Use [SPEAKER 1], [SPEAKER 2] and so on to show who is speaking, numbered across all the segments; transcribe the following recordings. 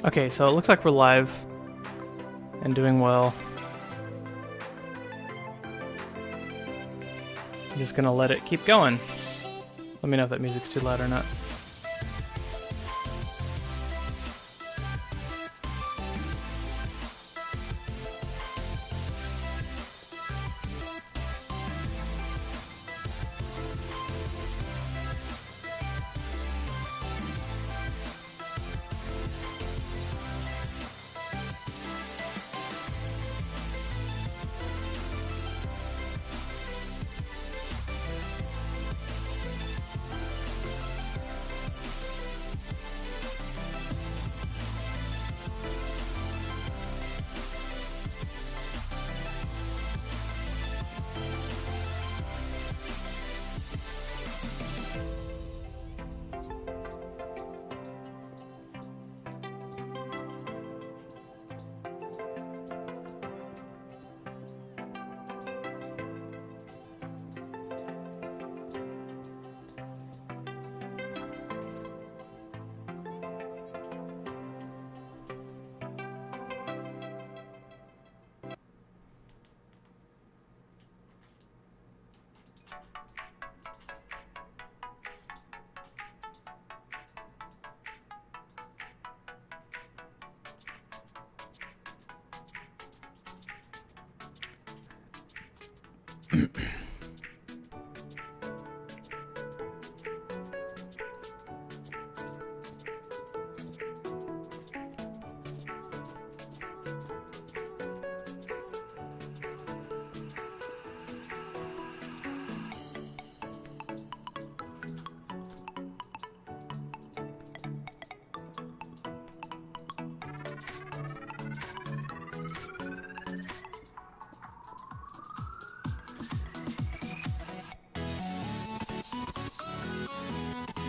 [SPEAKER 1] Okay, so it looks like we're live and doing well. I'm just gonna let it keep going. Let me know if that music's too loud or not.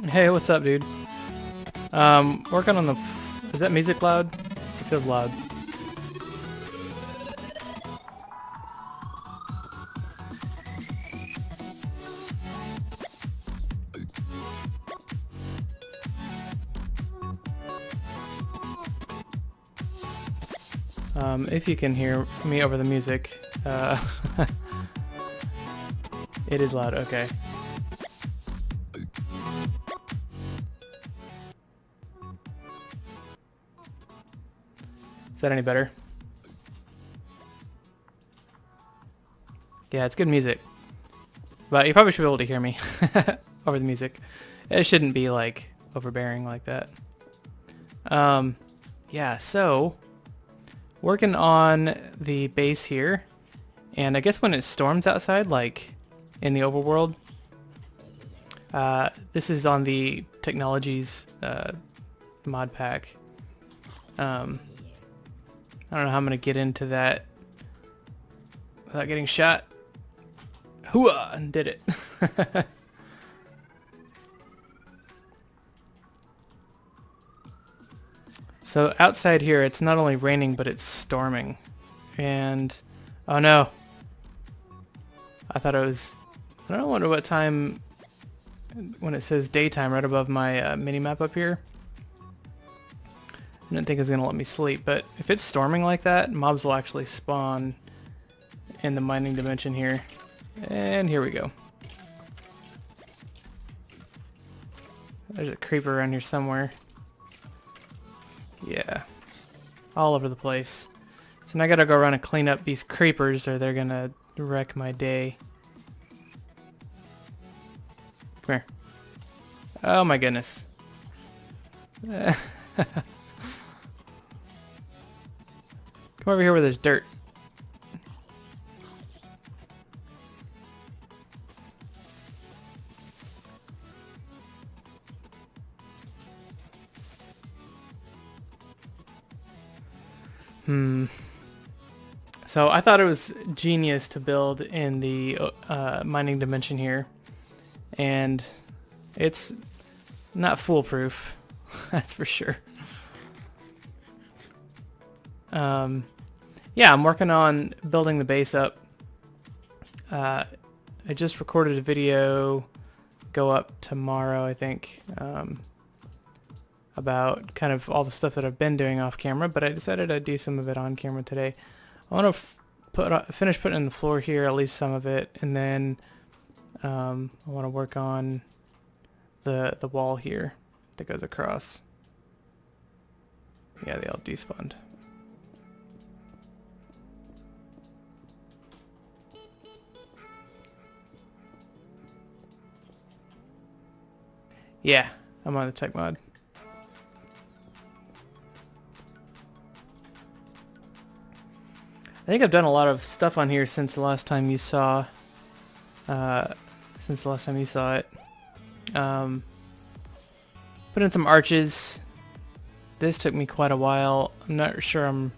[SPEAKER 1] Hey, what's up, dude? Working on the... Is that music loud? It feels loud. If you can hear me over the music, it is loud, okay. Is that any better? Yeah, it's good music. But you probably should be able to hear me over the music. It shouldn't be like overbearing like that. Yeah, so working on the base here. And I guess when it storms outside, like in the overworld, this is on the Technologies mod pack. I don't know how I'm going to get into that without getting shot. Hooah! And did it. So outside here, it's not only raining, but it's storming. And, oh no. I thought it was, I don't wonder what time, when it says daytime right above my mini-map up here. I didn't think it was going to let me sleep, but if it's storming like that, mobs will actually spawn in the mining dimension here. And here we go. There's a creeper around here somewhere. Yeah. All over the place. So now I gotta go around and clean up these creepers or they're gonna wreck my day. Come here. Oh my goodness. Come over here where there's dirt. So I thought it was genius to build in the mining dimension here. And it's not foolproof. That's for sure. Yeah, I'm working on building the base up. I just recorded a video, go up tomorrow, I think. about kind of all the stuff that I've been doing off camera, but I decided I'd do some of it on camera today. I want to finish putting in the floor here, at least some of it, and then I want to work on the wall here that goes across. Yeah, they all despawned. Yeah, I'm on the tech mod. I think I've done a lot of stuff on here since the last time you saw it. Put in some arches. This took me quite a while. I'm not sure I'm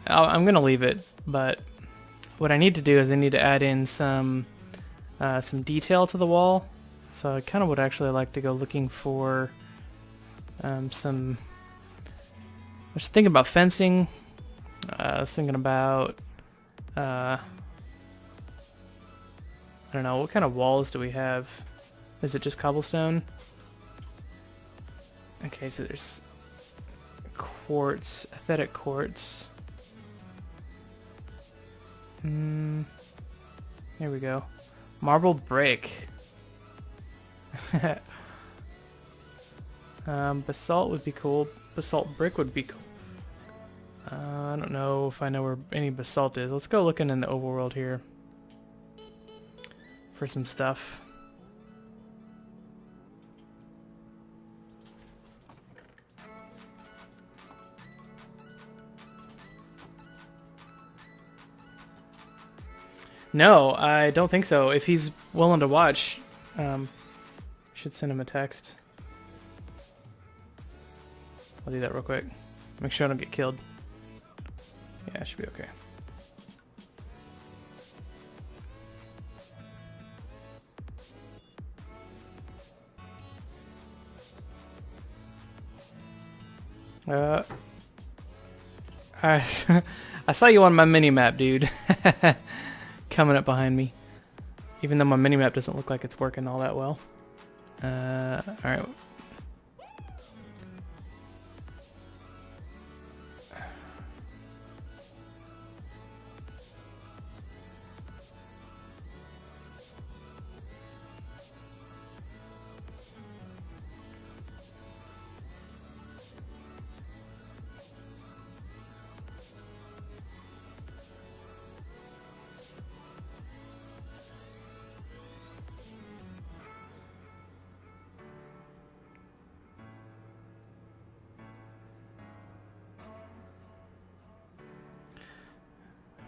[SPEAKER 1] gonna leave it, but what I need to do is I need to add in some detail to the wall. So I kind of would actually like to go looking for some. I was thinking about fencing. I was thinking about I don't know, what kind of walls do we have? Is it just cobblestone? Okay, so there's quartz, aesthetic quartz. Here we go. Marble brick. Basalt would be cool. Basalt brick would be cool. I don't know if I know where any basalt is. Let's go looking in the overworld here for some stuff. No, I don't think so. If he's willing to watch, should send him a text. I'll do that real quick. Make sure I don't get killed. Yeah, it should be okay. I saw you on my mini-map, dude. Coming up behind me. Even though my mini-map doesn't look like it's working all that well. Alright.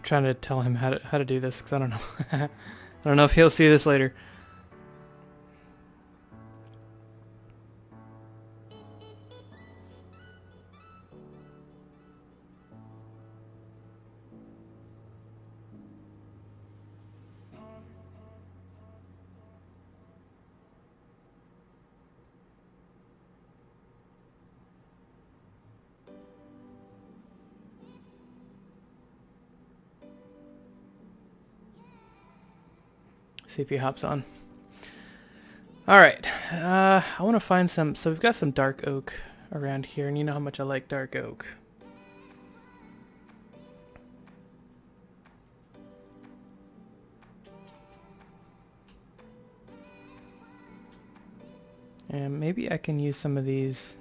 [SPEAKER 1] Trying to tell him how to do this because I don't know. I don't know if he'll see this later. See if he hops on. Alright, I want to find some, so we've got some dark oak around here, and you know how much I like dark oak. And maybe I can use some of these.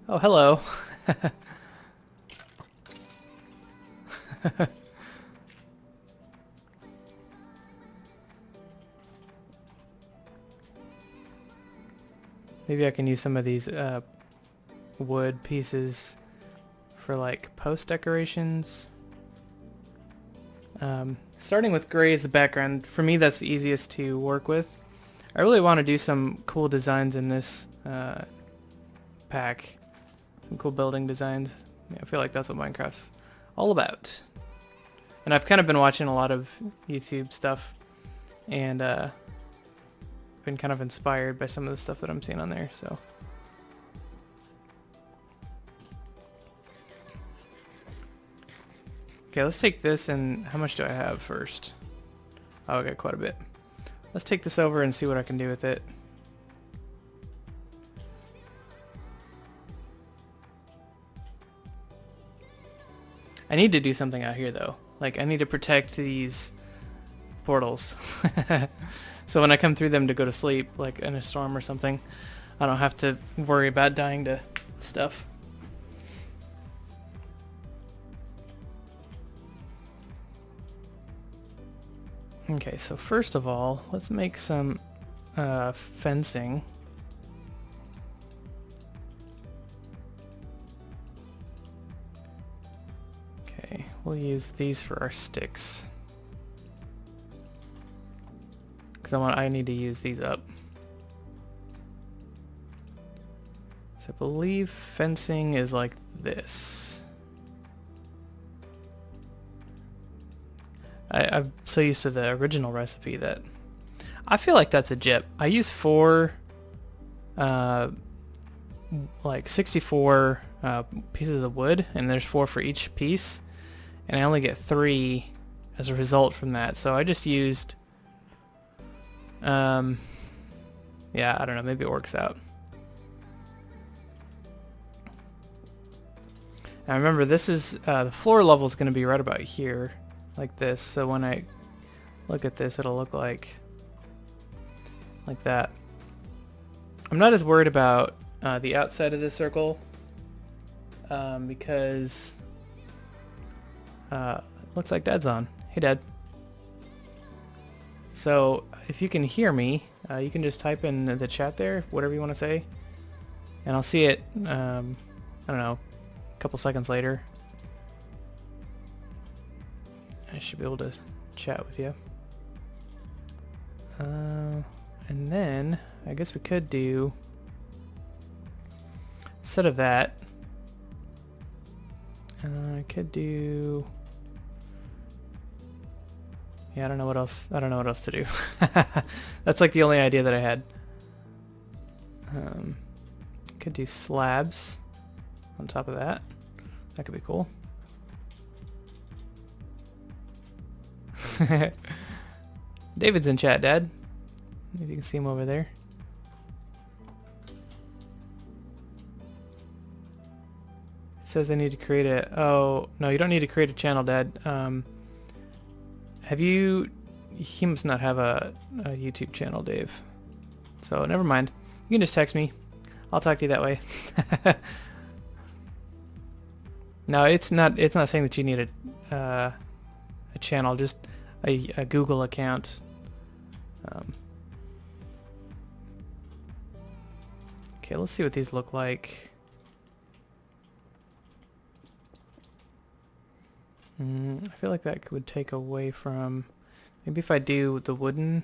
[SPEAKER 1] Oh, hello. Maybe I can use some of these wood pieces for like post decorations. Starting with gray as the background, for me that's the easiest to work with. I really want to do some cool designs in this pack. Some cool building designs. Yeah, I feel like that's what Minecraft's all about. And I've kind of been watching a lot of YouTube stuff, and been kind of inspired by some of the stuff that I'm seeing on there, so. Okay, let's take this, and how much do I have first? Oh, I got quite a bit. Let's take this over and see what I can do with it. I need to do something out here though. Like I need to protect these portals. So when I come through them to go to sleep, like in a storm or something, I don't have to worry about dying to stuff. Okay, so first of all, let's make some fencing. Okay, we'll use these for our sticks. Because I need to use these up. So I believe fencing is like this. I'm so used to the original recipe that I feel like that's a gyp. I use 4 like 64 pieces of wood, and there's 4 for each piece, and I only get 3 as a result from that. So I just used yeah, I don't know, maybe it works out. Now remember, this is the floor level is going to be right about here, like this. So when I look at this, it'll look like that. I'm not as worried about the outside of this circle because looks like Dad's on. Hey Dad. So if you can hear me, you can just type in the chat there, whatever you want to say, and I'll see it, I don't know, a couple seconds later. I should be able to chat with you. And then I guess we could do, instead of that, I could do, yeah, I don't know what else to do. That's like the only idea that I had. Could do slabs on top of that. That could be cool. David's in chat, Dad. Maybe you can see him over there. It says I need to create a... Oh, no, you don't need to create a channel, Dad. Have you... He must not have a YouTube channel, Dave. So, never mind. You can just text me. I'll talk to you that way. No, it's not saying that you need a channel, just a Google account. Okay, let's see what these look like. I feel like that would take away from... Maybe if I do the wooden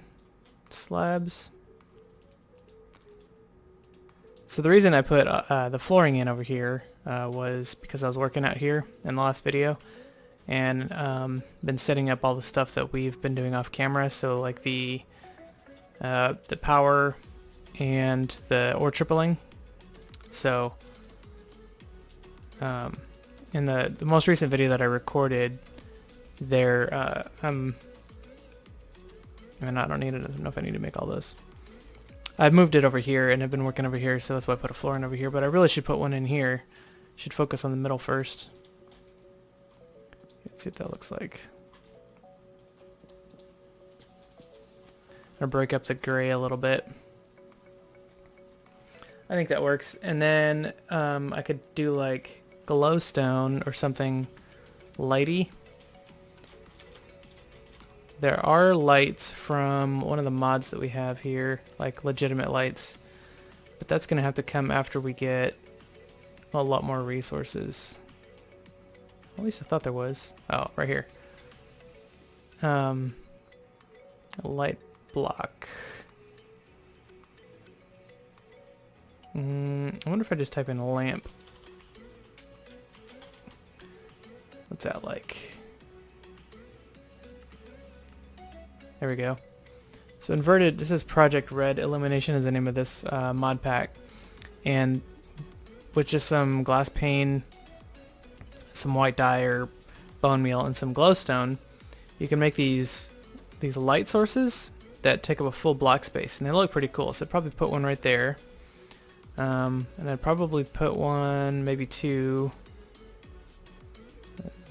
[SPEAKER 1] slabs. So the reason I put the flooring in over here was because I was working out here in the last video, and been setting up all the stuff that we've been doing off camera. So like the power and the ore tripling. So in the most recent video that I recorded there, I don't know if I need to make all this. I've moved it over here and I've been working over here, so that's why I put a floor in over here, but I really should put one in here. Should focus on the middle first. Let's see what that looks like. I'll break up the gray a little bit. I think that works. And then I could do like glowstone or something lighty. There are lights from one of the mods that we have here, like legitimate lights, but that's going to have to come after we get a lot more resources. At least I thought there was. Oh, right here. A light block. I wonder if I just type in lamp. What's that like? There we go. So inverted, this is Project Red Illumination is the name of this mod pack. And with just some glass pane, some white dye or bone meal, and some glowstone, you can make these light sources that take up a full block space. And they look pretty cool. So I'd probably put one right there. And I'd probably put one, maybe 2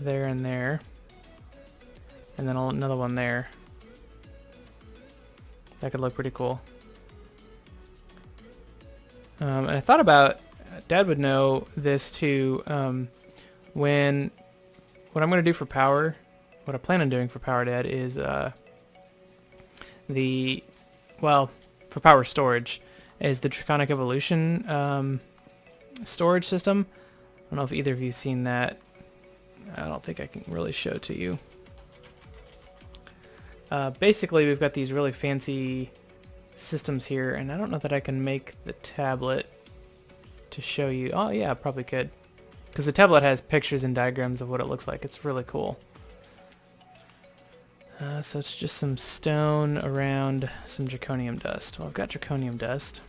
[SPEAKER 1] there and there. And then another one there. That could look pretty cool. And I thought about, Dad would know this too, what I'm going to do for power, what I plan on doing for power, Dad, is for power storage, is the Draconic Evolution storage system. I don't know if either of you seen that. I don't think I can really show to you. Basically, we've got these really fancy systems here, and I don't know that I can make the tablet to show you. Oh yeah, I probably could, because the tablet has pictures and diagrams of what it looks like. It's really cool. So it's just some stone around some draconium dust. Well, I've got draconium dust.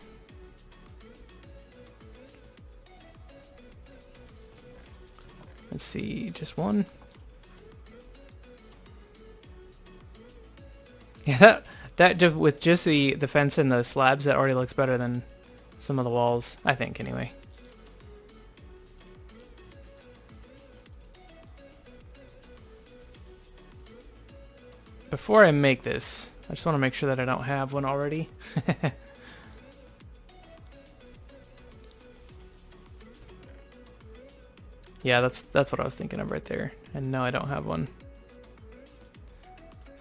[SPEAKER 1] Let's see, just one. Yeah, that just with just the fence and the slabs, that already looks better than some of the walls, I think, anyway. Before I make this, I just want to make sure that I don't have one already. Yeah, that's what I was thinking of right there. And no, I don't have one.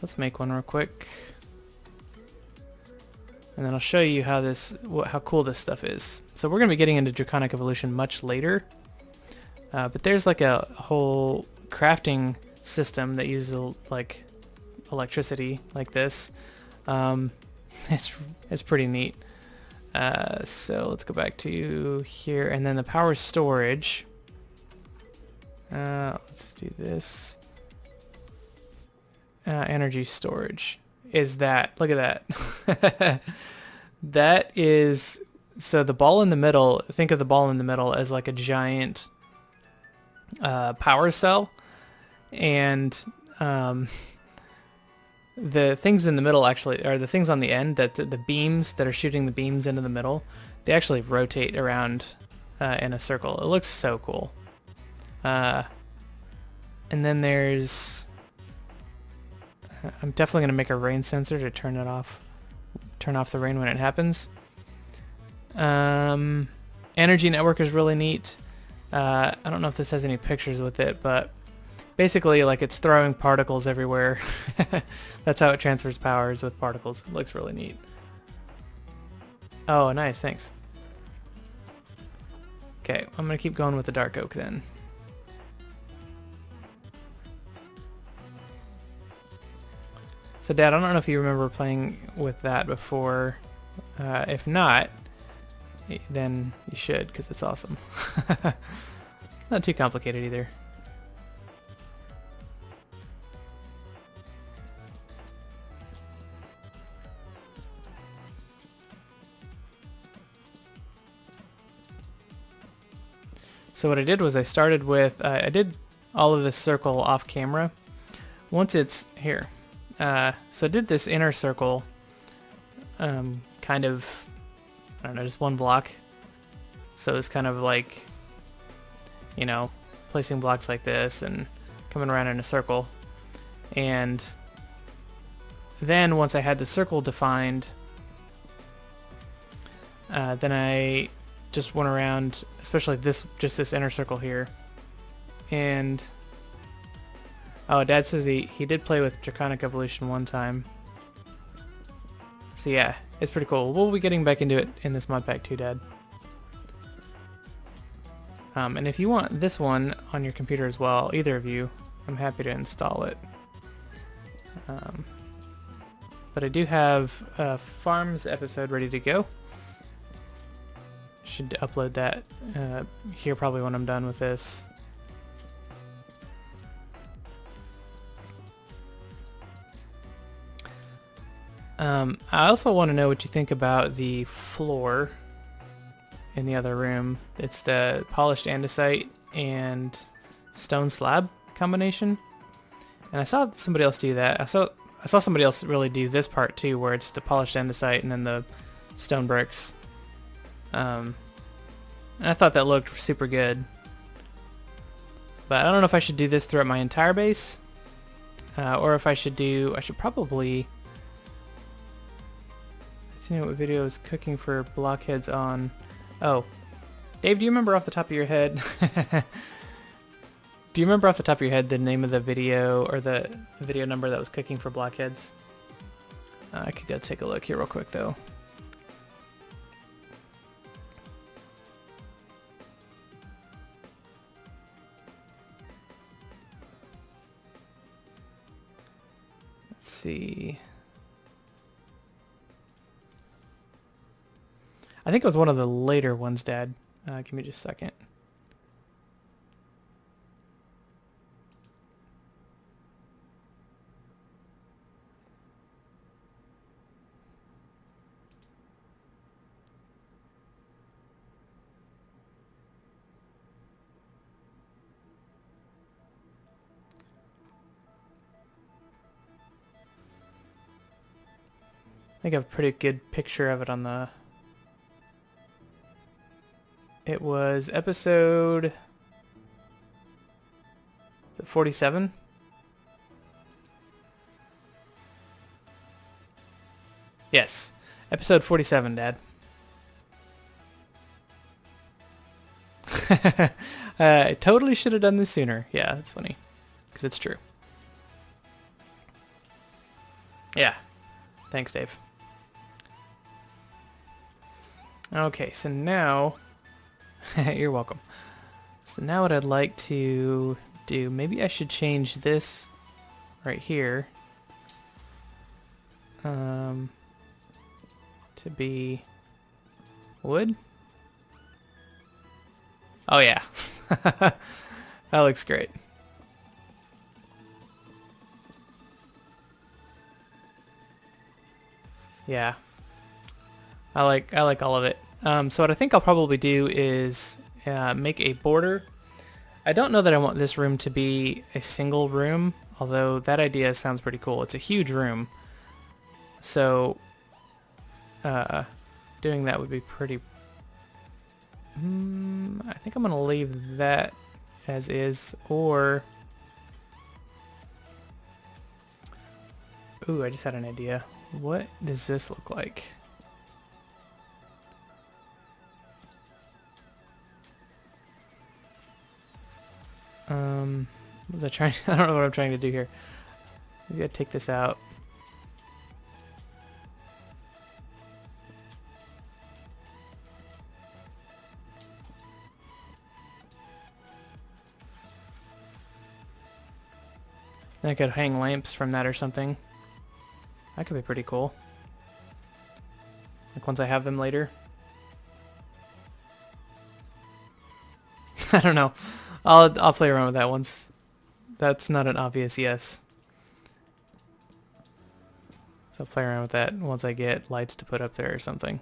[SPEAKER 1] Let's make one real quick. And then I'll show you how cool this stuff is. So we're going to be getting into Draconic Evolution much later. But there's like a whole crafting system that uses like electricity like this. It's pretty neat. So let's go back to here, and then the power storage. Let's do this. Energy storage is that. Look at that. That is, so the ball in the middle, think of the ball in the middle as like a giant power cell, and the things in the middle actually, or the things on the end, that the beams that are shooting the beams into the middle, they actually rotate around in a circle. It looks so cool. And then there's, I'm definitely going to make a rain sensor to turn off the rain when it happens. Energy network is really neat. I don't know if this has any pictures with it, but basically like it's throwing particles everywhere. That's how it transfers powers, with particles. It looks really neat. Oh, nice, thanks. Okay, I'm going to keep going with the dark oak then. So Dad, I don't know if you remember playing with that before. If not, then you should, because it's awesome. Not too complicated either. So what I did was I started with, I did all of this circle off camera. Once it's here. So I did this inner circle, kind of, I don't know, just one block. So it's kind of like, you know, placing blocks like this and coming around in a circle. And then once I had the circle defined, then I just went around, especially just this inner circle here. And oh, Dad says he did play with Draconic Evolution one time. So yeah, it's pretty cool. We'll be getting back into it in this mod pack too, Dad. And if you want this one on your computer as well, either of you, I'm happy to install it. But I do have a Farms episode ready to go. Should upload that here probably when I'm done with this. I also want to know what you think about the floor in the other room. It's the polished andesite and stone slab combination. And I saw somebody else do that. I saw somebody else really do this part too, where it's the polished andesite and then the stone bricks. And I thought that looked super good. But I don't know if I should do this throughout my entire base, or if I should probably, let's see what video is cooking for blockheads on. Oh, Dave, do you remember off the top of your head? Do you remember off the top of your head the name of the video, or the video number that was cooking for blockheads? I could go take a look here real quick though. Let's see. I think it was one of the later ones, Dad. Give me just a second. I think I have a pretty good picture of it on the... It was episode 47? Yes, episode 47, Dad. I totally should have done this sooner. Yeah, that's funny. Because it's true. Yeah. Thanks, Dave. Okay, so now... You're welcome. So now what I'd like to do... Maybe I should change this right here to be wood. Oh yeah. That looks great. Yeah. I like all of it. So what I think I'll probably do is make a border. I don't know that I want this room to be a single room, although that idea sounds pretty cool. It's a huge room. So doing that would be pretty... I think I'm going to leave that as is, or... Ooh, I just had an idea. What does this look like? What was I trying to... I don't know what I'm trying to do here. Maybe I take this out. Then I could hang lamps from that or something. That could be pretty cool. Like once I have them later. I don't know. I'll play around with that once. That's not an obvious yes. So I'll play around with that once I get lights to put up there or something.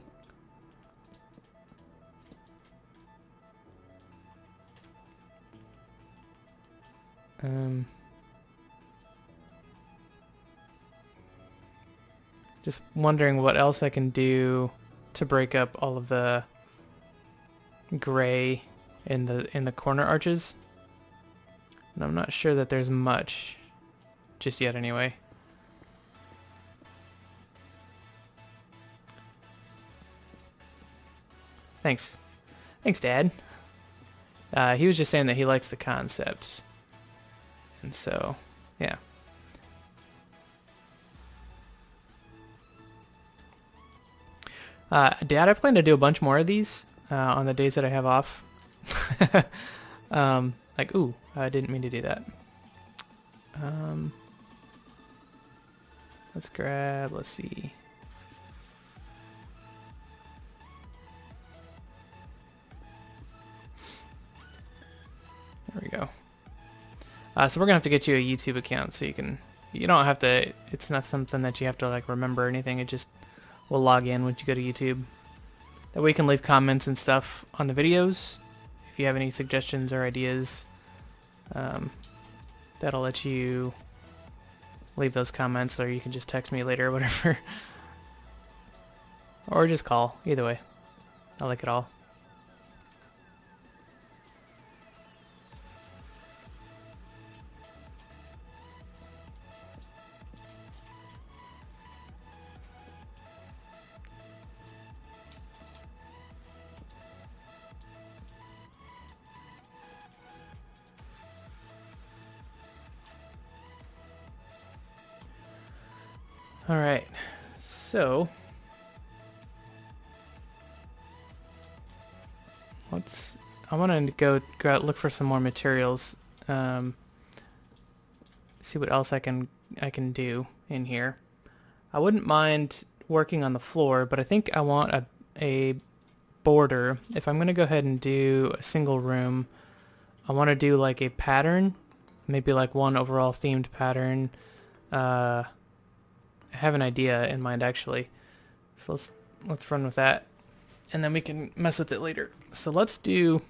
[SPEAKER 1] Just wondering what else I can do to break up all of the gray in the corner arches. And I'm not sure that there's much just yet anyway. Thanks. Thanks, Dad. He was just saying that he likes the concept. And so, yeah. Dad, I plan to do a bunch more of these on the days that I have off. Like, ooh, I didn't mean to do that. Let's see. There we go. So we're gonna have to get you a YouTube account so you don't have to, it's not something that you have to like remember or anything. It just will log in once you go to YouTube. That way you can leave comments and stuff on the videos. If you have any suggestions or ideas, that'll let you leave those comments, or you can just text me later or whatever. Or just call. Either way. I like it all. Alright, so I want to go out look for some more materials, see what else I can do in here. I wouldn't mind working on the floor, but I think I want a border. If I'm going to go ahead and do a single room, I want to do like a pattern, maybe like one overall themed pattern. I have an idea in mind actually, so let's run with that, and then we can mess with it later. So let's do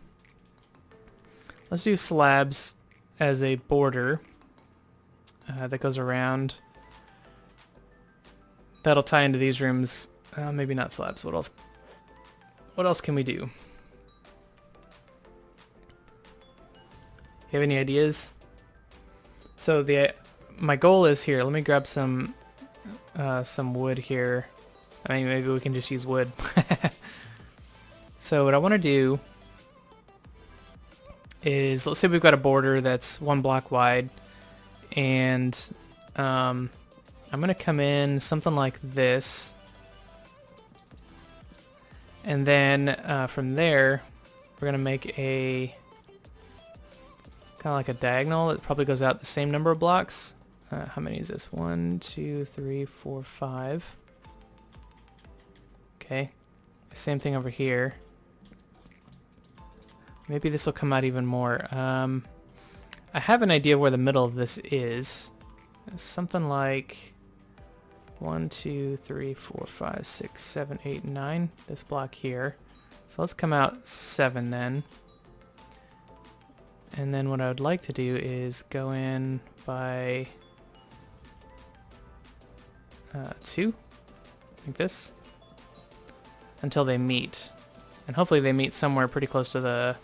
[SPEAKER 1] slabs as a border that goes around. That'll tie into these rooms. Maybe not slabs. What else? What else can we do? You have any ideas? So my goal is here. Let me grab some wood here. I mean, maybe we can just use wood. So what I want to do is, let's say we've got a border that's 1 block wide, and I'm going to come in something like this, and then from there we're going to make a kind of like a diagonal that probably goes out the same number of blocks. How many is this? 1, 2, 3, 4, 5. Okay, same thing over here. Maybe this will come out even more. I have an idea where the middle of this is. It's something like 1, 2, 3, 4, 5, 6, 7, 8, 9. This block here. So let's come out 7 then. And then what I would like to do is go in by 2, like this, until they meet. And hopefully they meet somewhere pretty close to the,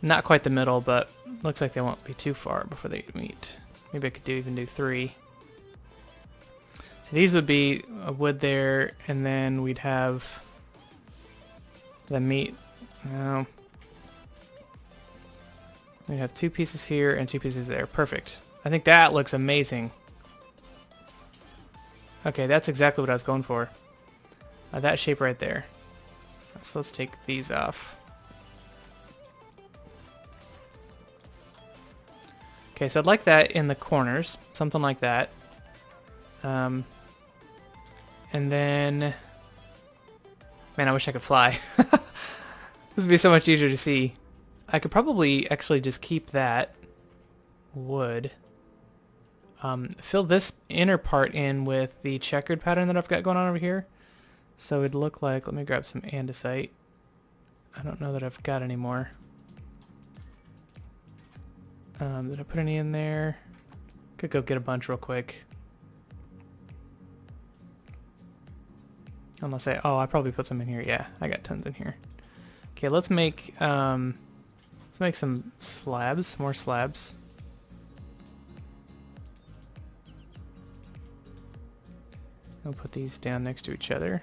[SPEAKER 1] not quite the middle, but looks like they won't be too far before they meet. Maybe I could even do 3. So these would be a wood there, and then we'd have them meet. We have 2 pieces here and 2 pieces there. Perfect. I think that looks amazing. Okay, that's exactly what I was going for. That shape right there. So let's take these off. Okay, so I'd like that in the corners, something like that. And then, man, I wish I could fly. This would be so much easier to see. I could probably actually just keep that wood. Fill this inner part in with the checkered pattern that I've got going on over here. So it'd look like, let me grab some andesite. I don't know that I've got any more. Did I put any in there? Could go get a bunch real quick. Unless I probably put some in here. Yeah, I got tons in here. Okay, let's make some slabs, more slabs. I'll put these down next to each other.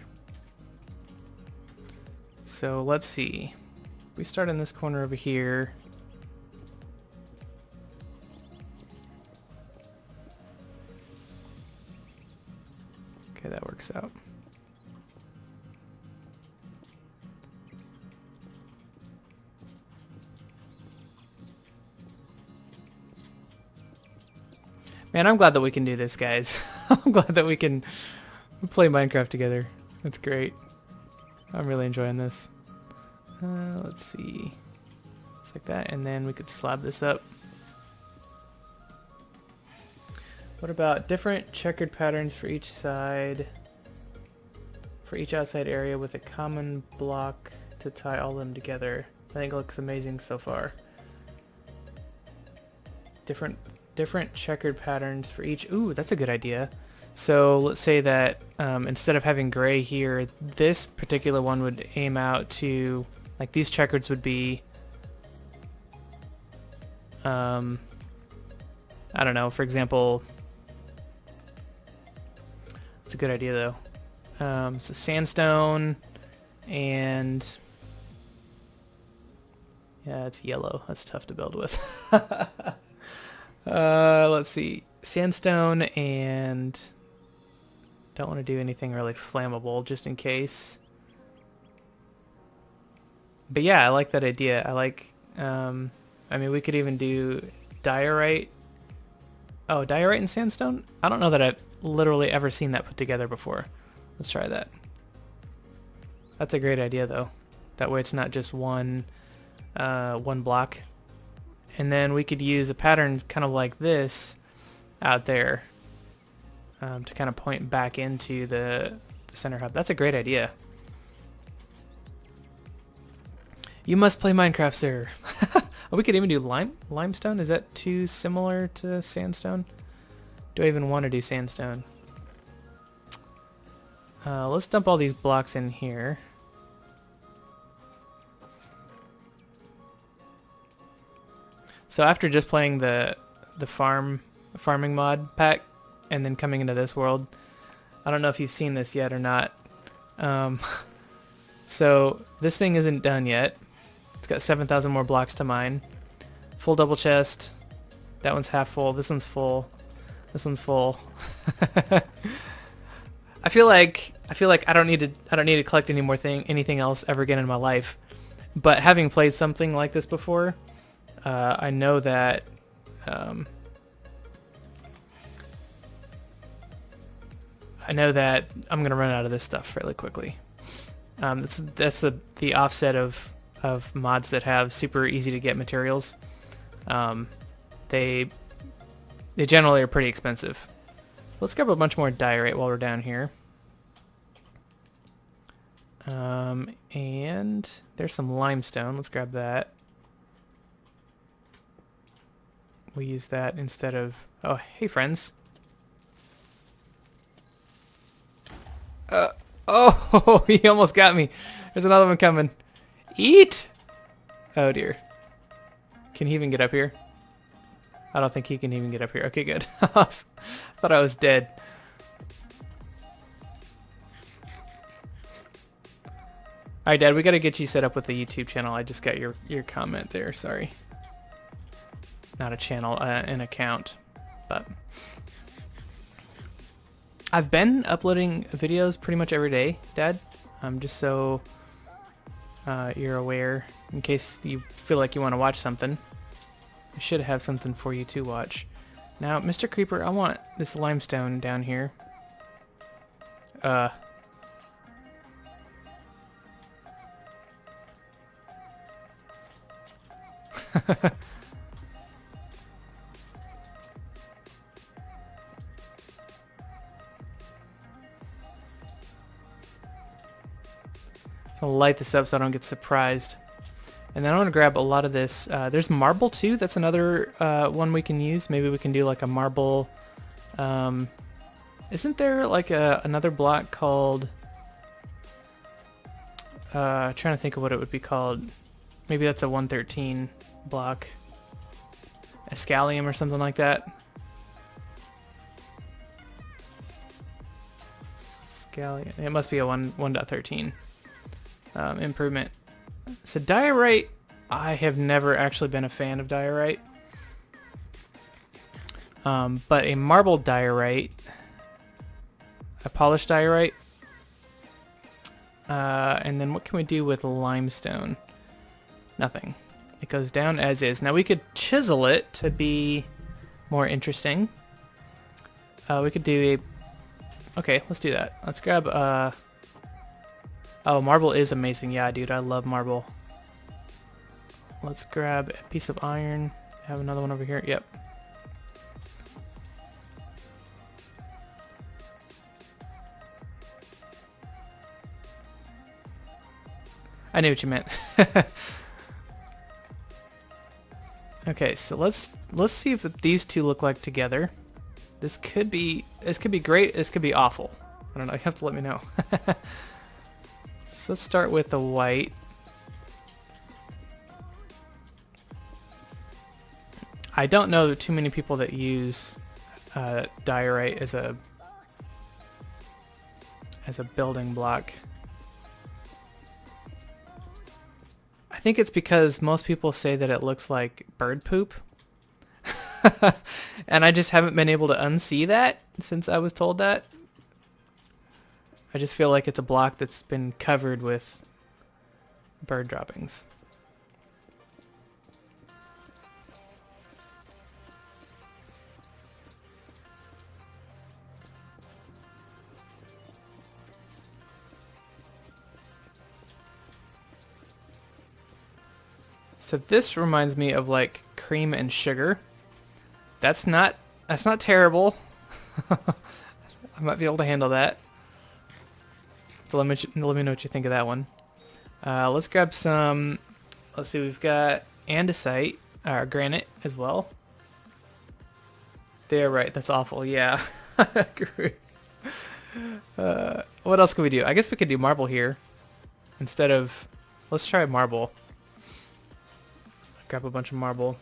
[SPEAKER 1] So let's see. We start in this corner over here. Okay, that works out. Man, I'm glad that we can do this, guys. I'm glad that we can play Minecraft together. That's great. I'm really enjoying this. Let's see. Just like that, and then we could slab this up. What about different checkered patterns for each side? For each outside area with a common block to tie all of them together. I think it looks amazing so far. Different checkered patterns for each. Ooh, that's a good idea. So let's say that instead of having gray here, this particular one would aim out to, like, these checkers would be, I don't know, for example, it's a good idea though. So sandstone, and yeah, it's yellow. That's tough to build with. Let's see, sandstone and Don't want to do anything really flammable just in case. But yeah, I like that idea. I like, I mean, we could even do diorite. Oh, diorite and sandstone? I don't know that I've literally ever seen that put together before. Let's try that. That's a great idea though. That way it's not just one block. And then we could use a pattern kind of like this out there to kind of point back into the center hub. That's a great idea. You must play Minecraft, sir. Oh, we could even do limestone. Is that too similar to sandstone? Do I even want to do sandstone? Let's dump all these blocks in here. So after just playing the farming mod pack and then coming into this world, I don't know if you've seen this yet or not. So this thing isn't done yet. It's got 7,000 more blocks to mine. Full double chest. That one's half full. This one's full. This one's full. I feel like I don't need to collect any more anything else ever again in my life. But having played something like this before, I know that I'm gonna run out of this stuff fairly quickly. That's the offset of mods that have super easy to get materials. They generally are pretty expensive. Let's grab a bunch more diorite while we're down here. And there's some limestone. Let's grab that. We'll use that instead of... Oh, hey friends. Oh, he almost got me. There's another one coming. Eat! Oh dear. Can he even get up here? I don't think he can even get up here. Okay, good. I thought I was dead. Alright, Dad, we gotta get you set up with the YouTube channel. I just got your comment there, sorry. Not a channel, an account. But I've been uploading videos pretty much every day, Dad. Just so you're aware, in case you feel like you want to watch something. I should have something for you to watch. Now, Mr. Creeper, I want this limestone down here. I'll light this up so I don't get surprised. And then I want to grab a lot of this. There's marble too. That's another one we can use. Maybe we can do like a marble. Isn't there like another block called... trying to think of what it would be called. Maybe that's a 113 block. Escalium or something like that. Scallion. It must be a 1.13 improvement. So diorite, I have never actually been a fan of diorite. But a marble diorite, a polished diorite, and then what can we do with limestone? Nothing. It goes down as is. Now we could chisel it to be more interesting. We could do a... Okay, let's do that. Let's grab... Oh, marble is amazing. Yeah, dude, I love marble. Let's grab a piece of iron. I have another one over here. Yep. I knew what you meant. Okay, so let's see if these two look like together. This could be great. This could be awful. I don't know. You have to let me know. So let's start with the white. I don't know too many people that use diorite as a building block. I think it's because most people say that it looks like bird poop. And I just haven't been able to unsee that since I was told that. I just feel like it's a block that's been covered with bird droppings. So this reminds me of like cream and sugar. That's not terrible. I might be able to handle that. So let me know what you think of that one. Let's grab some. Let's see, we've got andesite, granite as well. They're right. That's awful. Yeah, I agree. What else can we do? I guess we could do marble here instead of. Let's try marble. Grab a bunch of marble.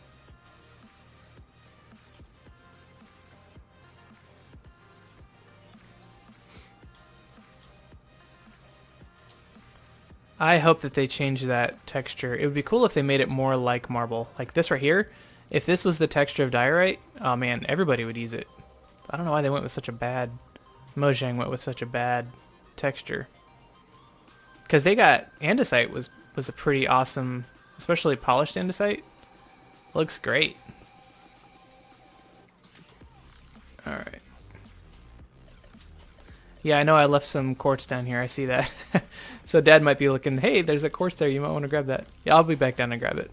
[SPEAKER 1] I hope that they change that texture. It would be cool if they made it more like marble. Like this right here. If this was the texture of diorite, oh man, everybody would use it. I don't know why they went with such a bad... Mojang went with such a bad texture. Because they got... Andesite was a pretty awesome... Especially polished andesite. Looks great. Alright. Yeah, I know I left some quartz down here. I see that. So Dad might be looking, hey, there's a quartz there. You might want to grab that. Yeah, I'll be back down and grab it.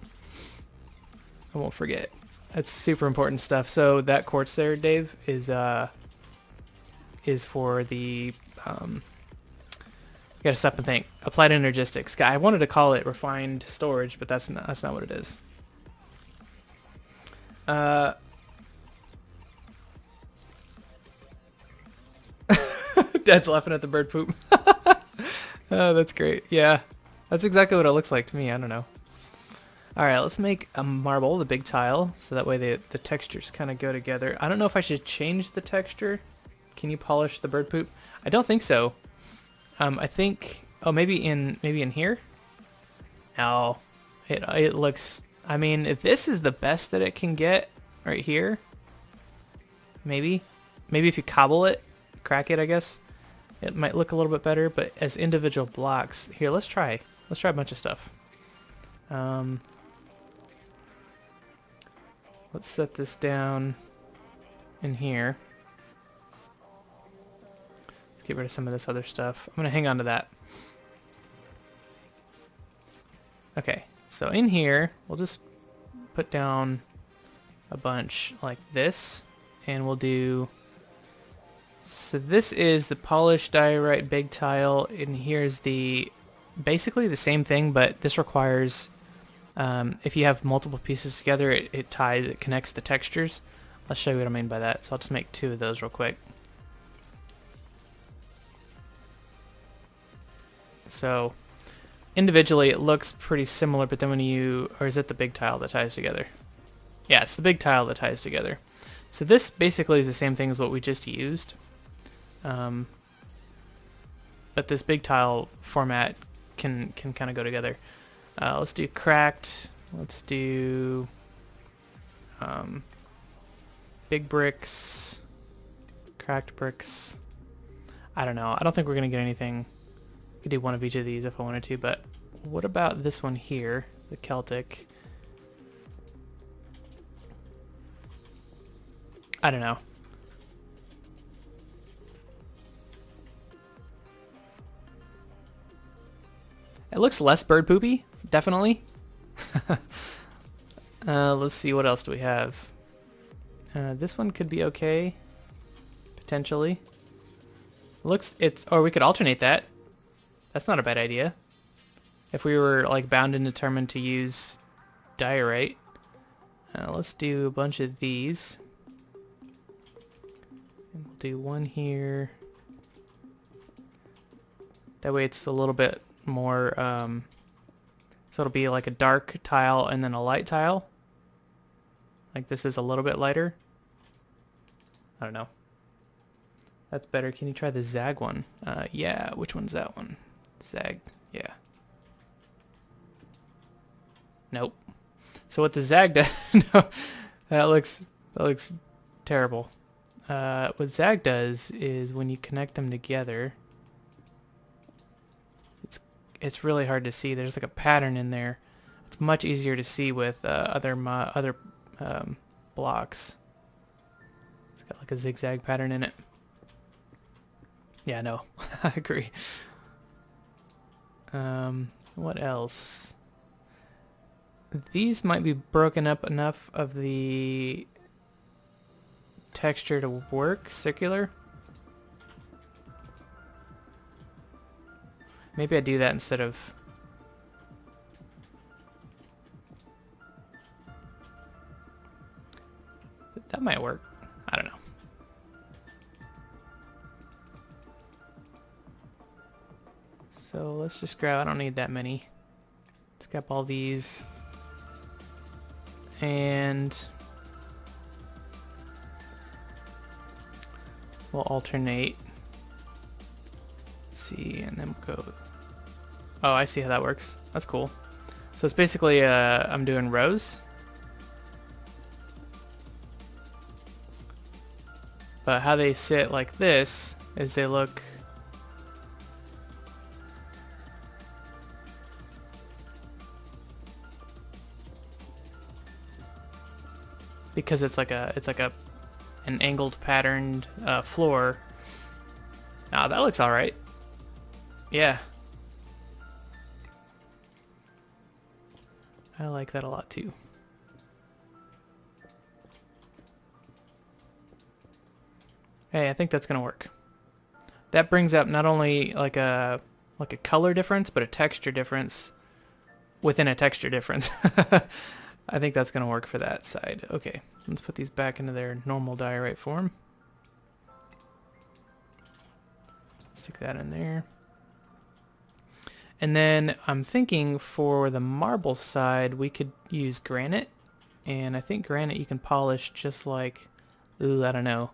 [SPEAKER 1] I won't forget. That's super important stuff. So that quartz there, Dave, is for the... You gotta stop and think. Applied Energistics. I wanted to call it refined storage, but that's not what it is. Dad's laughing at the bird poop. Oh, that's great. Yeah, that's exactly what it looks like to me. I don't know. All right, let's make a marble, the big tile, so that way the textures kind of go together. I don't know if I should change the texture. Can you polish the bird poop? I don't think so. I think, oh, maybe in here. No, it looks. I mean, if this is the best that it can get right here, maybe if you cobble it, crack it, I guess, it might look a little bit better. But as individual blocks, here, let's try a bunch of stuff. Let's set this down in here. Let's get rid of some of this other stuff. I'm gonna hang on to that. Okay, so in here, we'll just put down a bunch like this, and we'll do... So this is the polished diorite big tile, and here's the... Basically the same thing, but this requires... if you have multiple pieces together, it connects the textures. I'll show you what I mean by that. So I'll just make 2 of those real quick. So individually it looks pretty similar, but then when you... Or is it the big tile that ties together? Yeah, it's the big tile that ties together. So this basically is the same thing as what we just used. But this big tile format can kind of go together. Let's do cracked. Let's do big bricks, cracked bricks. I don't know. I don't think we're going to get anything. I could do one of each of these if I wanted to, but what about this one here, the Celtic? I don't know. It looks less bird poopy, definitely. Let's see, what else do we have? This one could be okay, potentially. Or we could alternate that. That's not a bad idea. If we were like bound and determined to use diorite. Let's do a bunch of these. And we'll do one here. That way it's a little bit more, so it'll be like a dark tile and then a light tile. Like this is a little bit lighter. I don't know. That's better. Can you try the Zag one? Yeah, which one's that one? Zag, yeah. Nope. So what the Zag does, no, that looks terrible. What Zag does is when you connect them together, it's really hard to see. There's like a pattern in there. It's much easier to see with other blocks. It's got like a zigzag pattern in it. Yeah, no, I agree. What else? These might be broken up enough of the texture to work circular. Maybe I do that instead of... That might work. I don't know. So let's just grab... I don't need that many. Let's grab all these. And... we'll alternate. Let's see, and then we'll go... Oh, I see how that works. That's cool. So it's basically, I'm doing rows. But how they sit like this is they look... because it's like an angled patterned floor. Ah, that looks alright. Yeah. I like that a lot too. Hey, I think that's gonna work. That brings up not only like a color difference, but a texture difference within a texture difference. I think that's gonna work for that side. Okay, let's put these back into their normal diorite form. Stick that in there. And then I'm thinking for the marble side, we could use granite. And I think granite you can polish just like, ooh, I don't know.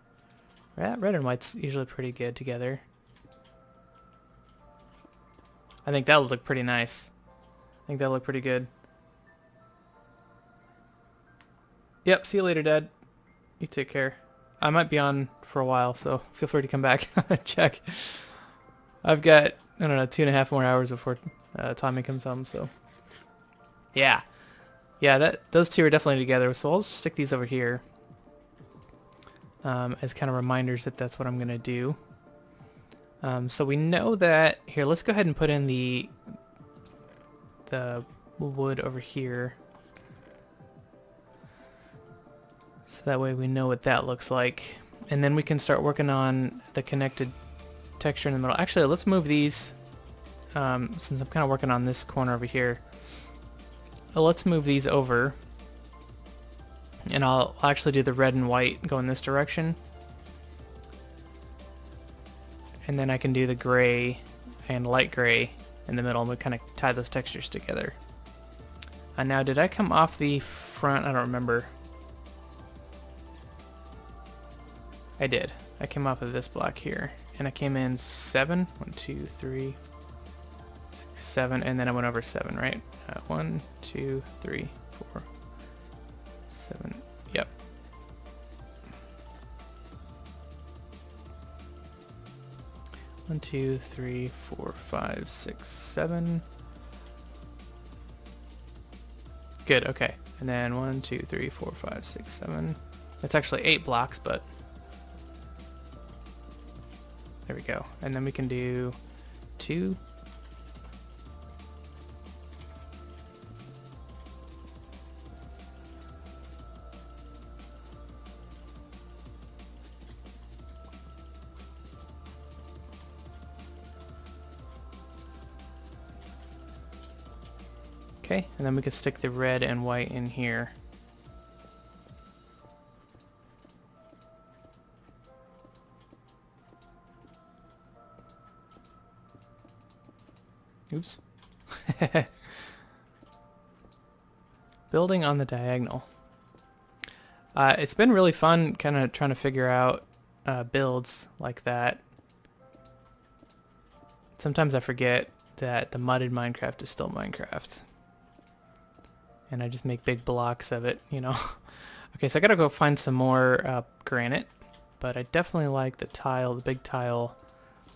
[SPEAKER 1] Red and white's usually pretty good together. I think that would look pretty nice. I think that'll look pretty good. Yep, see you later, Dad. You take care. I might be on for a while, so feel free to come back and check. I've got, I don't know, 2.5 more hours before Tommy comes home, so. Yeah. Yeah, those two are definitely together, so I'll just stick these over here. As kind of reminders that that's what I'm going to do. So we know that... Here, let's go ahead and put in the wood over here. So that way we know what that looks like. And then we can start working on the connected texture in the middle. Actually, let's move these, since I'm kind of working on this corner over here. Let's move these over. And I'll actually do the red and white go in this direction. And then I can do the gray and light gray in the middle and we kind of tie those textures together. Now, did I come off the front? I don't remember. I did. I came off of this block here. And I came in 7. 1, 2, 3, 6, 7. And then I went over 7, right? 1, 2, 3, 4, 7. Yep. One, 2, 3, 4, 5, 6, 7. Good, okay. And then 1, 2, 3, 4, 5, 6, 7. It's actually 8 blocks, but there we go. And then we can do 2. Okay, and then we can stick the red and white in here. Oops. Building on the diagonal. It's been really fun kind of trying to figure out builds like that. Sometimes I forget that the modded Minecraft is still Minecraft. And I just make big blocks of it, you know. Okay, so I gotta go find some more granite. But I definitely like the tile, the big tile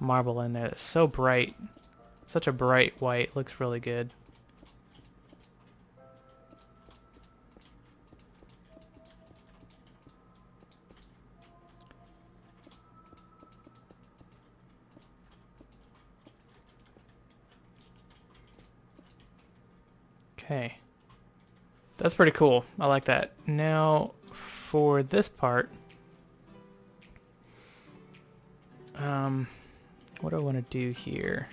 [SPEAKER 1] marble in there. That's so bright. Such a bright white. Looks really good. Okay. That's pretty cool. I like that. Now, for this part, what do I want to do here?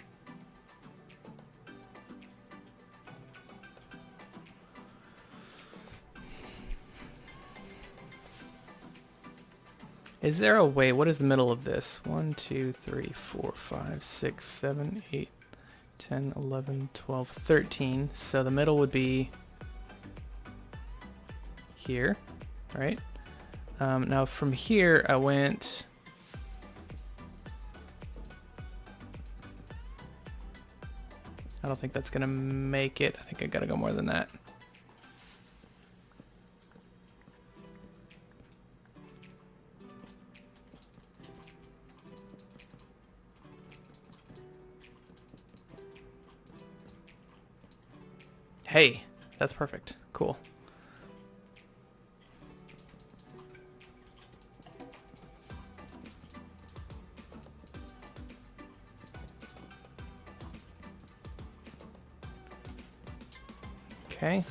[SPEAKER 1] Is there a way? What is the middle of this? 1, 2, 3, 4, 5, 6, 7, 8, 10, 11, 12, 13. So the middle would be here, right? Now from here I went... I don't think that's gonna make it. I think I gotta go more than that. Hey, that's perfect. Cool. Okay.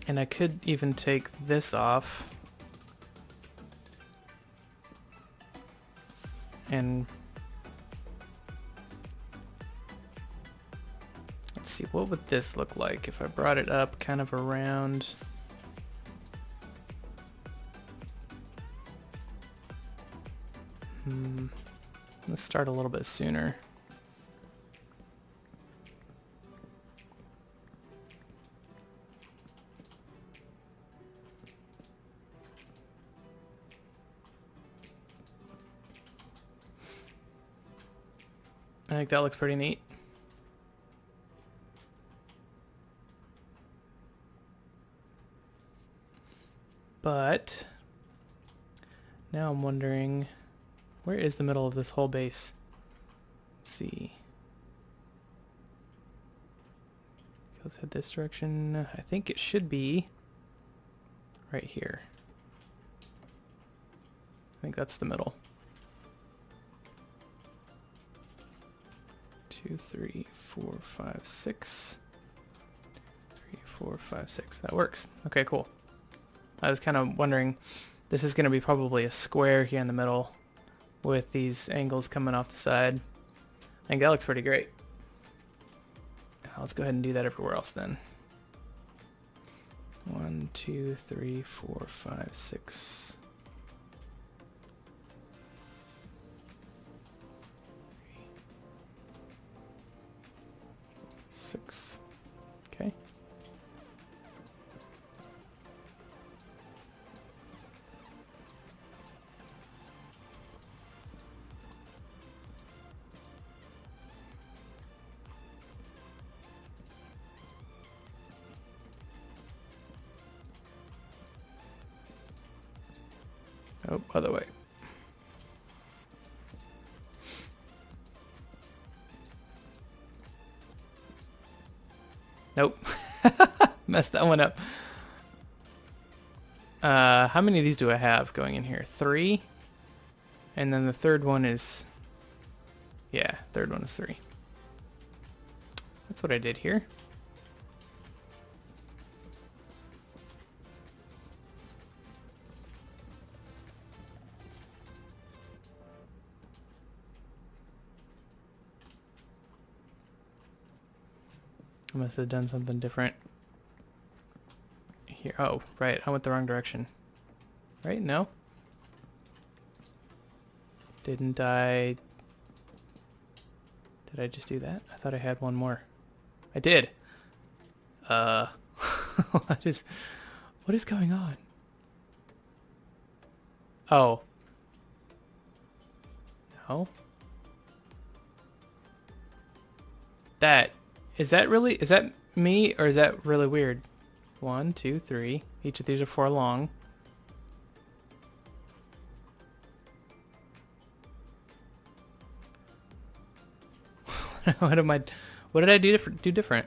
[SPEAKER 1] And I could even take this off. And let's see, what would this look like if I brought it up kind of around... Let's start a little bit sooner. I think that looks pretty neat. But now I'm wondering, where is the middle of this whole base? Let's see. Let's head this direction. I think it should be right here. I think that's the middle. 2, 3, 4, 5, 6. 3, 4, 5, 6. That works. Okay, cool. I was kind of wondering, this is going to be probably a square here in the middle with these angles coming off the side. I think that looks pretty great. Let's go ahead and do that everywhere else then. 1, 2, 3, 4, 5, 6. 6. Okay. Oh, other way. Nope. Messed that one up. How many of these do I have going in here? 3. And then the third one is... Yeah, third one is 3. That's what I did here. I must have done something different here. Oh, right. I went the wrong direction. Right? No? Didn't I... Did I just do that? I thought I had one more. I did. What is going on? Oh. No. Is that me, or is that really weird? 1, 2, 3. Each of these are 4 long. What am I? What did I do different?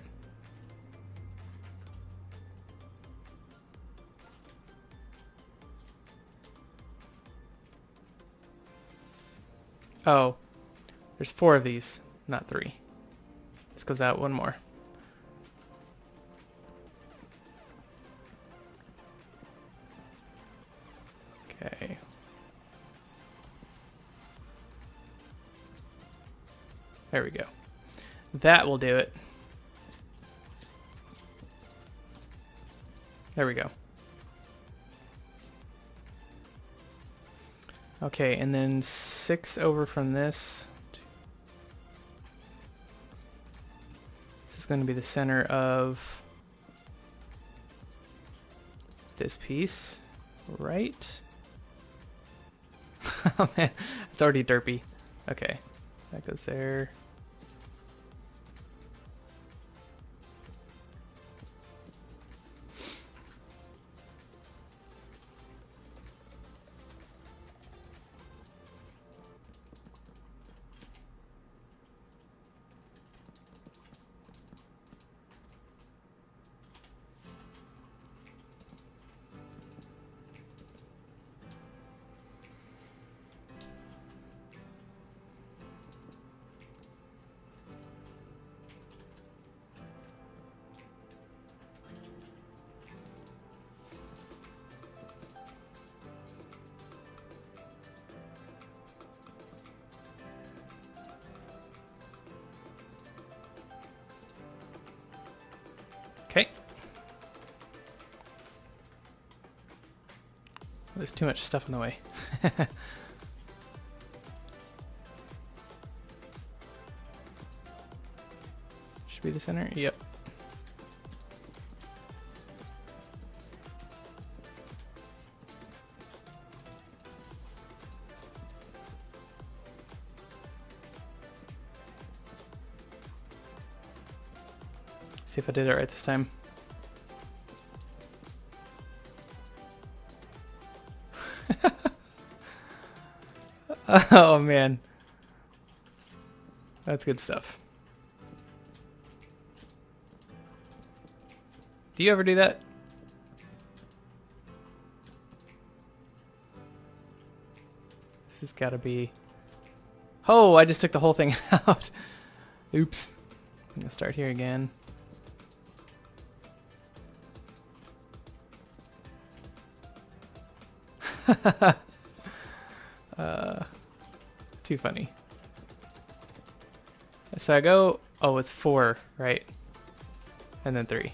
[SPEAKER 1] Oh, there's 4 of these, not 3. This goes out one more. Okay. There we go. That will do it. There we go. Okay, and then 6 over from this. This is going to be the center of this piece, right? Oh man, it's already derpy. Okay, that goes there. Okay. There's too much stuff in the way. Should be the center? Yep. See if I did it right this time. Oh man. That's good stuff. Do you ever do that? This has got to be... Oh, I just took the whole thing out. Oops. I'm going to start here again. Too funny. So I go, oh, it's 4, right? And then 3.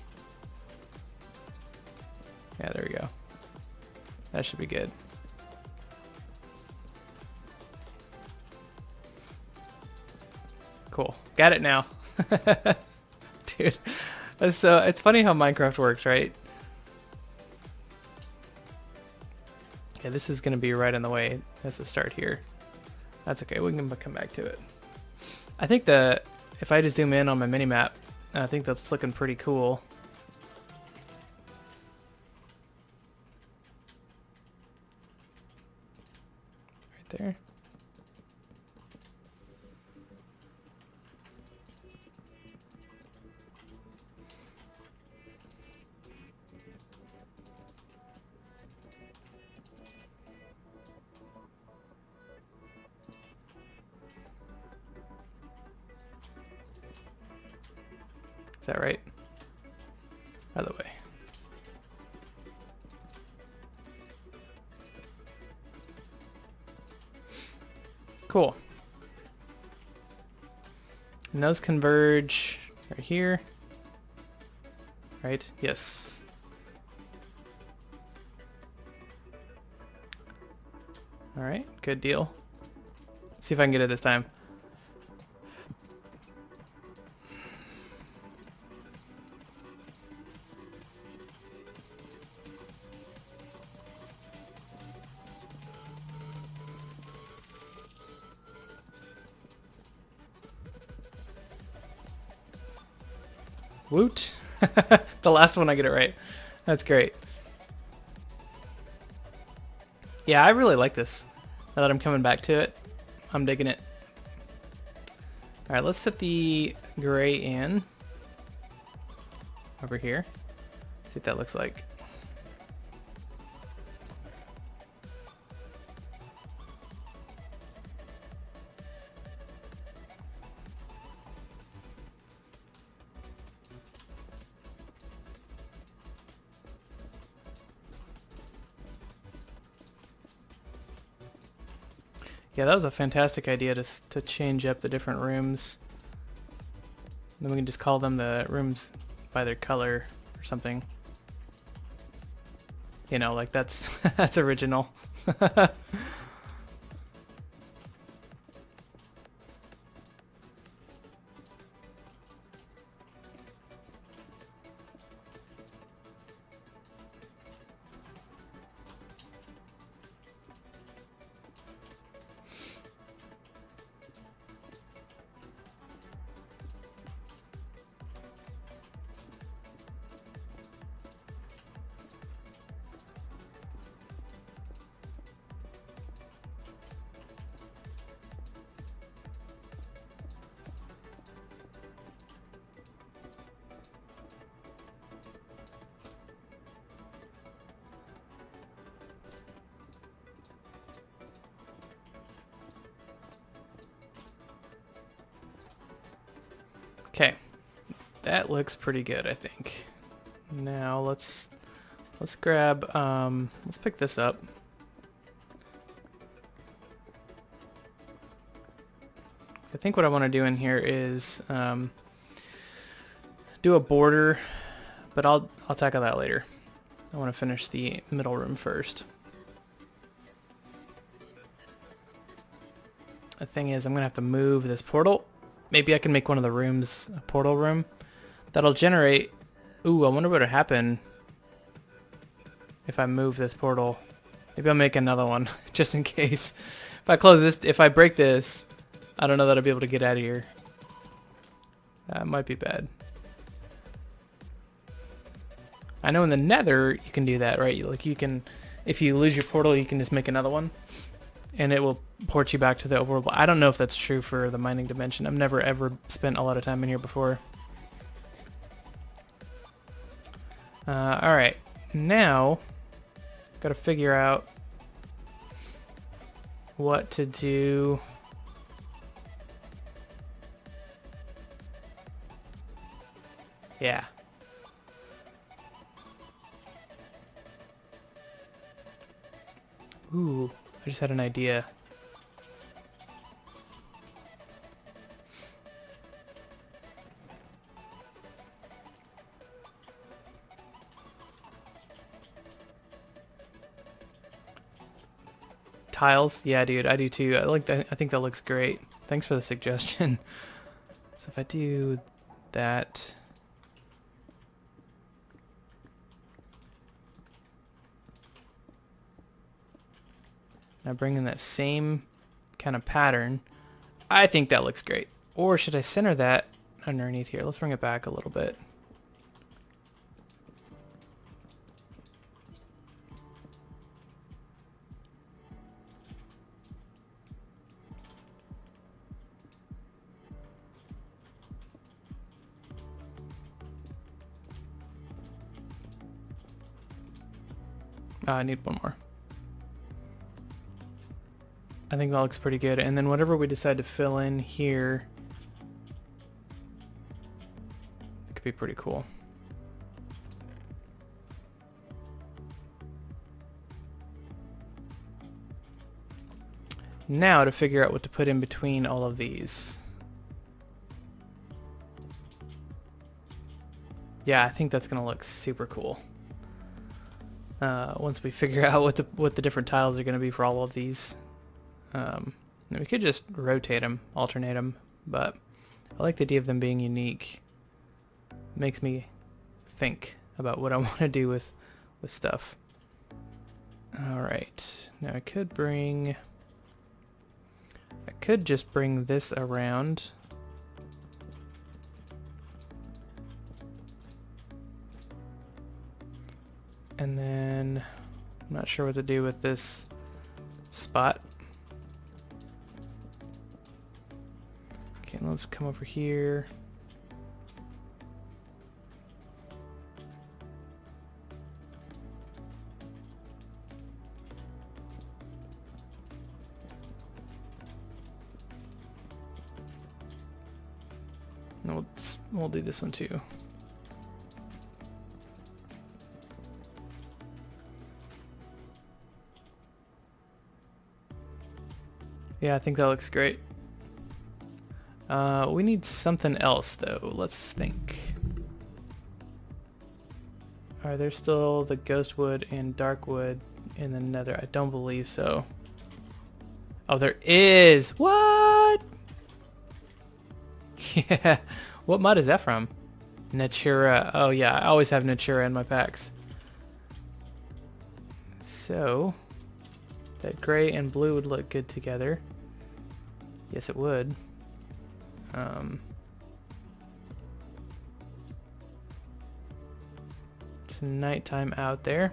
[SPEAKER 1] Yeah, there we go. That should be good. Cool. Got it now. Dude. So it's funny how Minecraft works, right? Yeah, this is going to be right in the way. It has to start here. That's okay. We can come back to it. I think if I just zoom in on my mini-map, I think that's looking pretty cool. Right there. Is that right? Other way. Cool. And those converge right here. Right? Yes. Alright, good deal. See if I can get it this time. Woot. The last one I get it right. That's great. Yeah, I really like this. Now that I'm coming back to it, I'm digging it. Alright, let's set the gray in over here. See what that looks like. Yeah, that was a fantastic idea to change up the different rooms. Then we can just call them the rooms by their color or something. You know, like that's that's original. Okay, that looks pretty good, I think. Now let's grab let's pick this up. I think what I want to do in here is do a border, but I'll tackle that later. I want to finish the middle room first. The thing is, I'm gonna have to move this portal. Maybe I can make one of the rooms a portal room. That'll generate... Ooh, I wonder what would happen if I move this portal. Maybe I'll make another one, just in case. If I close this, if I break this, I don't know that I'll be able to get out of here. That might be bad. I know in the Nether, you can do that, right? Like you can, if you lose your portal, you can just make another one. And it will port you back to the overworld. I don't know if that's true for the mining dimension. I've never ever spent a lot of time in here before. Alright, now gotta figure out what to do. Yeah. Ooh, I just had an idea. Tiles? Yeah, dude, I do too. I like that. I think that looks great. Thanks for the suggestion. So if I do that... Now bring in that same kind of pattern. I think that looks great. Or should I center that underneath here? Let's bring it back a little bit. I need one more. I think that looks pretty good. And then whatever we decide to fill in here, it could be pretty cool. Now to figure out what to put in between all of these. Yeah, I think that's gonna look super cool. Once we figure out what the different tiles are gonna be for all of these. We could just rotate them, alternate them, but I like the idea of them being unique. It makes me think about what I want to do with stuff. Alright, now I could just bring this around. And then I'm not sure what to do with this spot. Okay, let's come over here. And we'll do this one too. Yeah, I think that looks great. We need something else though. Let's think. Are there still the ghost wood and dark wood in the nether? I don't believe so. Oh, there is! What? Yeah. What mod is that from? Natura. Oh yeah, I always have Natura in my packs. So, that gray and blue would look good together. Yes, it would. It's nighttime out there.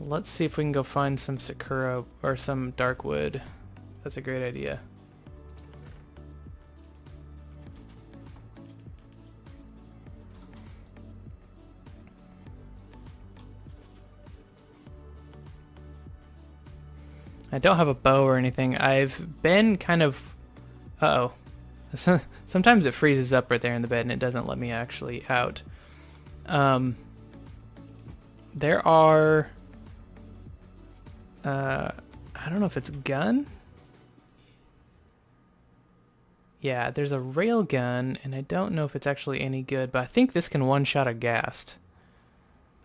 [SPEAKER 1] Let's see if we can go find some Sakura or some dark wood. That's a great idea. I don't have a bow or anything. I've been kind of... Uh-oh. Sometimes it freezes up right there in the bed and it doesn't let me actually out. There are... I don't know if it's gun? Yeah, there's a rail gun, and I don't know if it's actually any good, but I think this can one-shot a ghast.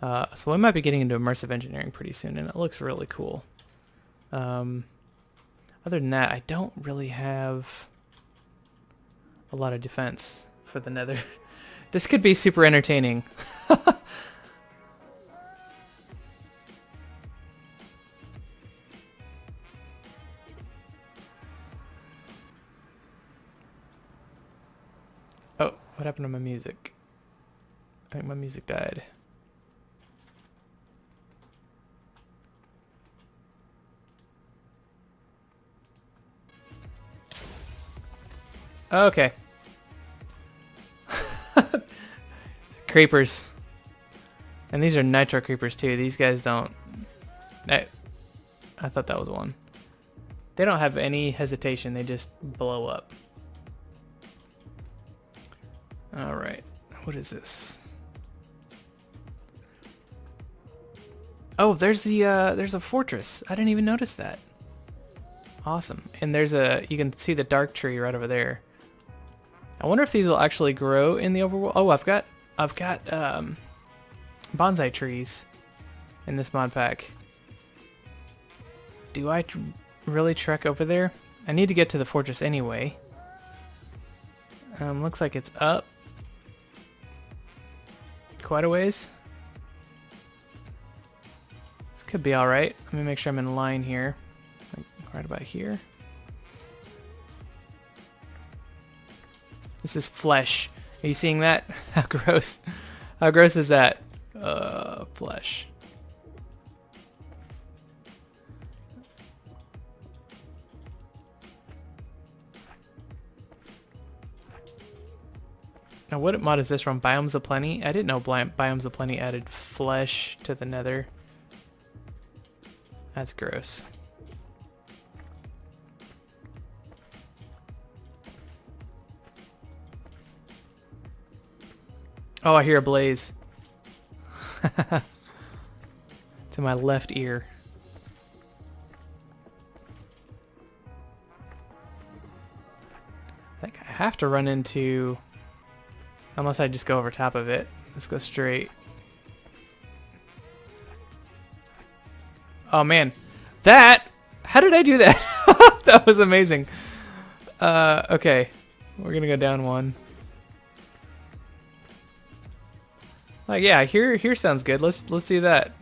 [SPEAKER 1] So we might be getting into immersive engineering pretty soon, and it looks really cool. Other than that, I don't really have a lot of defense for the nether. This could be super entertaining. Oh, what happened to my music? I think my music died. Okay. Creepers. And these are nitro creepers too. These guys don't... I thought that was one. They don't have any hesitation. They just blow up. Alright. What is this? Oh, there's a fortress. I didn't even notice that. Awesome. And there's you can see the dark tree right over there. I wonder if these will actually grow in the overworld. Oh, I've got bonsai trees in this mod pack. Do I really trek over there? I need to get to the fortress anyway. Looks like it's up quite a ways. This could be alright. Let me make sure I'm in line here. Like right about here. This is flesh. Are you seeing that? How gross. How gross is that? Flesh. Now what mod is this from? Biomes of Plenty? I didn't know Biomes of Plenty added flesh to the nether. That's gross. Oh, I hear a blaze. To my left ear. I think I have to run into... Unless I just go over top of it. Let's go straight. Oh man. That! How did I do that? That was amazing. Okay. We're gonna go down one. Yeah, here sounds good. Let's do that.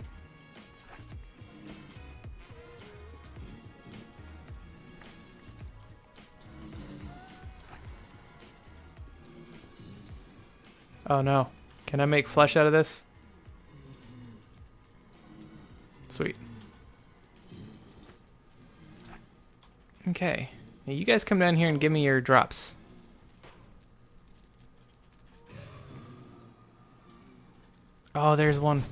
[SPEAKER 1] Oh no. Can I make flesh out of this? Sweet. Okay. Now you guys come down here and give me your drops. Oh, there's one.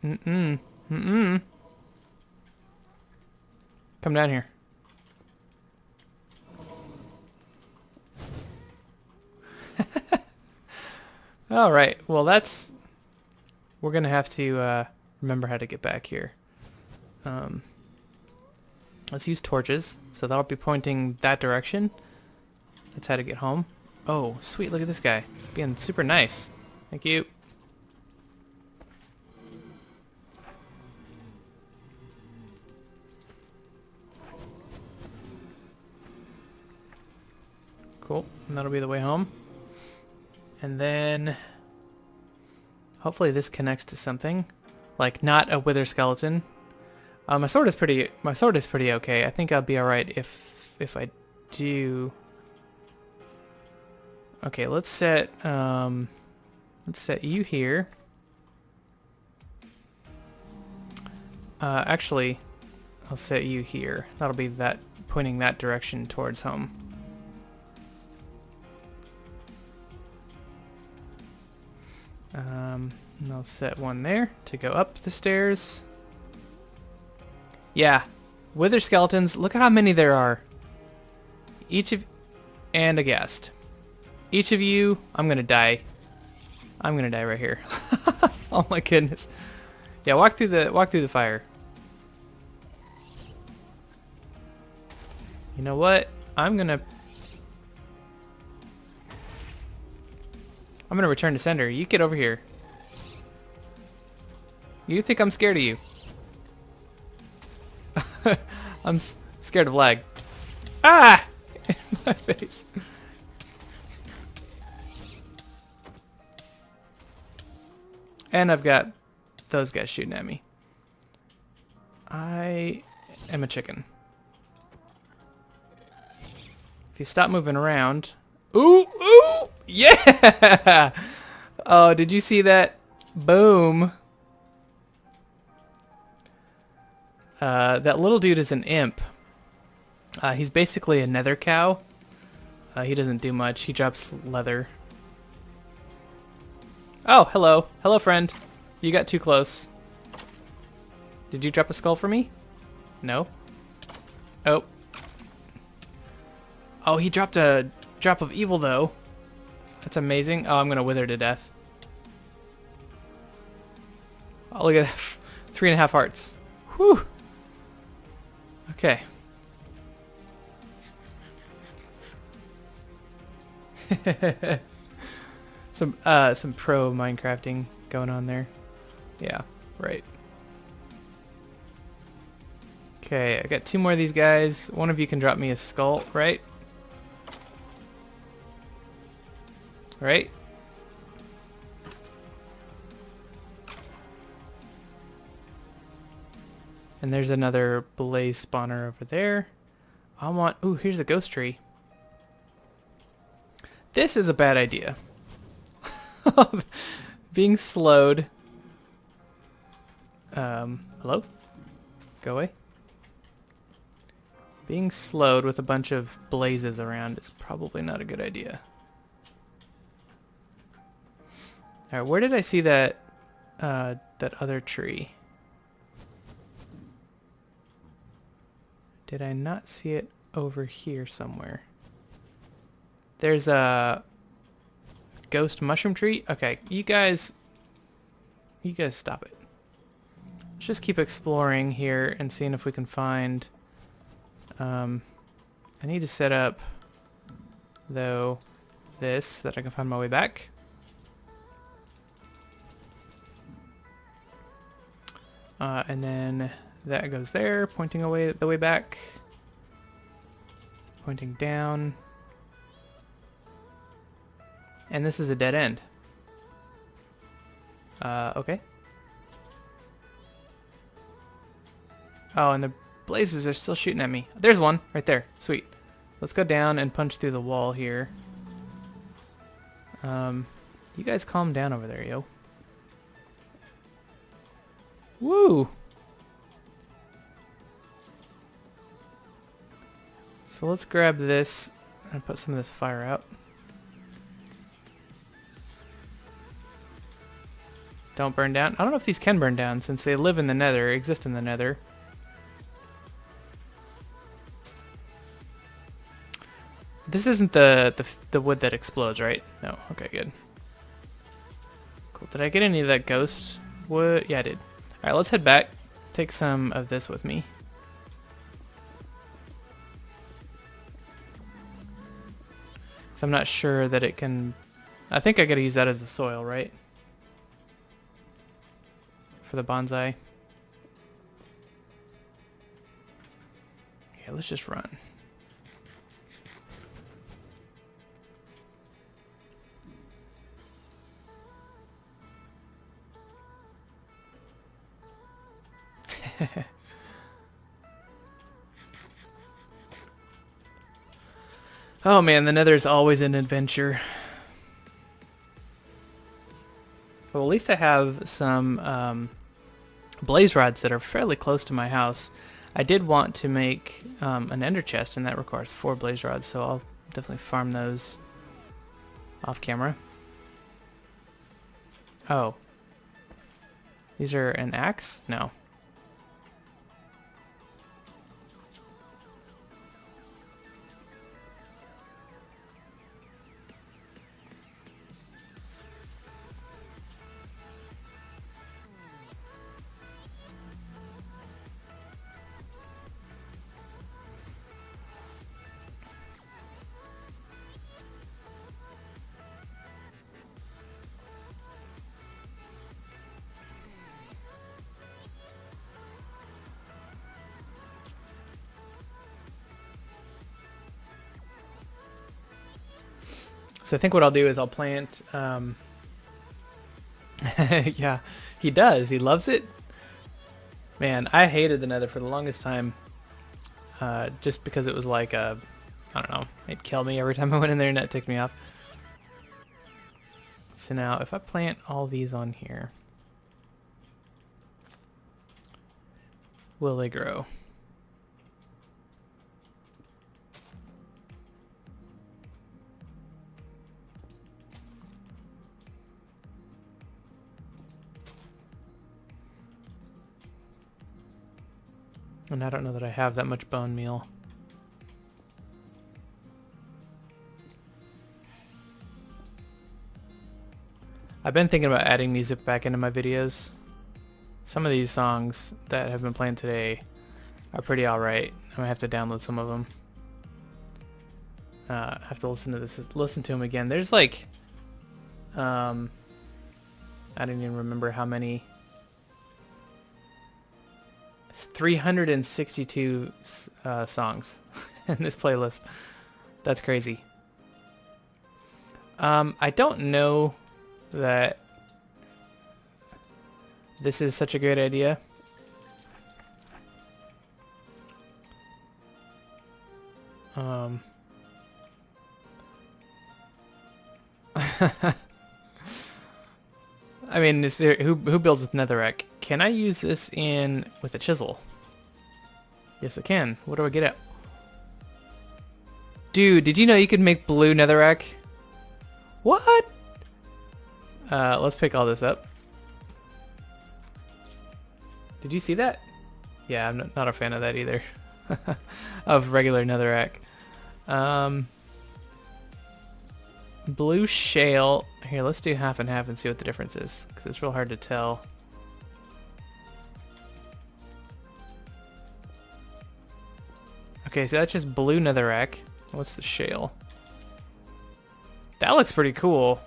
[SPEAKER 1] Mm-mm. Mm-mm. Come down here. All right. Well, that's... We're going to have to remember how to get back here. Let's use torches. So that'll be pointing that direction. That's how to get home. Oh, sweet. Look at this guy. He's being super nice. Thank you. Cool. And that'll be the way home. And then... hopefully this connects to something. Like, not a wither skeleton. My sword is pretty okay. I think I'll be alright if I do... Okay, let's set you here. Actually, I'll set you here. That'll be that pointing that direction towards home. And I'll set one there to go up the stairs. Yeah, wither skeletons. Look at how many there are. And a guest. Each of you, I'm gonna die. I'm gonna die right here. Oh my goodness. Yeah, walk through the fire. You know what? I'm gonna return to sender. You get over here. You think I'm scared of you? I'm scared of lag. Ah! In my face. And I've got those guys shooting at me. I am a chicken. If you stop moving around... Ooh! Ooh! Yeah! Oh, did you see that? Boom. That little dude is an imp. He's basically a nether cow. He doesn't do much. He drops leather. Oh, hello. Hello, friend. You got too close. Did you drop a skull for me? No? Oh. Oh, he dropped a drop of evil, though. That's amazing. Oh, I'm gonna wither to death. Oh, look at that. 3.5 hearts. Whew. Okay. Some pro Minecrafting going on there. Yeah, right. Okay, I got 2 more of these guys. One of you can drop me a skull, right? Right? And there's another blaze spawner over there. Ooh, here's a ghost tree. This is a bad idea. Being slowed. Hello? Go away. Being slowed with a bunch of blazes around is probably not a good idea. Alright, where did I see that that other tree? Did I not see it over here somewhere? There's a ghost mushroom tree. Okay, you guys stop it. Let's just keep exploring here and seeing if we can find... I need to set up, though, this, so that I can find my way back. And then that goes there, pointing away the way back. Pointing down. And this is a dead end. Okay. Oh, and the blazes are still shooting at me. There's one right there. Sweet. Let's go down and punch through the wall here. You guys calm down over there, yo. Woo! So let's grab this and put some of this fire out. don't burn down. I don't know if these can burn down since they live in the nether, exist in the nether. This isn't the wood that explodes, right? No. Okay, good. Cool. Did I get any of that ghost wood? Yeah, I did. Alright, let's head back. Take some of this with me. So I'm not sure that it can... I think I gotta use that as the soil, right? For the bonsai. Okay, let's just run. Oh man, the nether's always an adventure. Well, at least I have some blaze rods that are fairly close to my house. I did want to make an ender chest, and that requires 4 blaze rods, so I'll definitely farm those off camera. Oh. These are an axe? No. So I think what I'll do is I'll plant... yeah, he does. He loves it. Man, I hated the nether for the longest time. Just because it was like a... I don't know. It'd kill me every time I went in there and that ticked me off. So now if I plant all these on here, will they grow? And I don't know that I have that much bone meal. I've been thinking about adding music back into my videos. Some of these songs that have been playing today are pretty alright. I might have to download some of them. I have to listen to them again. There's like, I don't even remember how many. 362 songs in this playlist. That's crazy. I don't know that this is such a great idea. I mean, is there who builds with netherrack? Can I use this with a chisel? Yes, I can. What do I get at? Dude, did you know you could make blue netherrack? What? Let's pick all this up. Did you see that? Yeah, I'm not a fan of that either. Of regular netherrack. Blue shale. Here, let's do half and half and see what the difference is, because it's real hard to tell. Okay, so that's just blue netherrack. What's the shale? That looks pretty cool.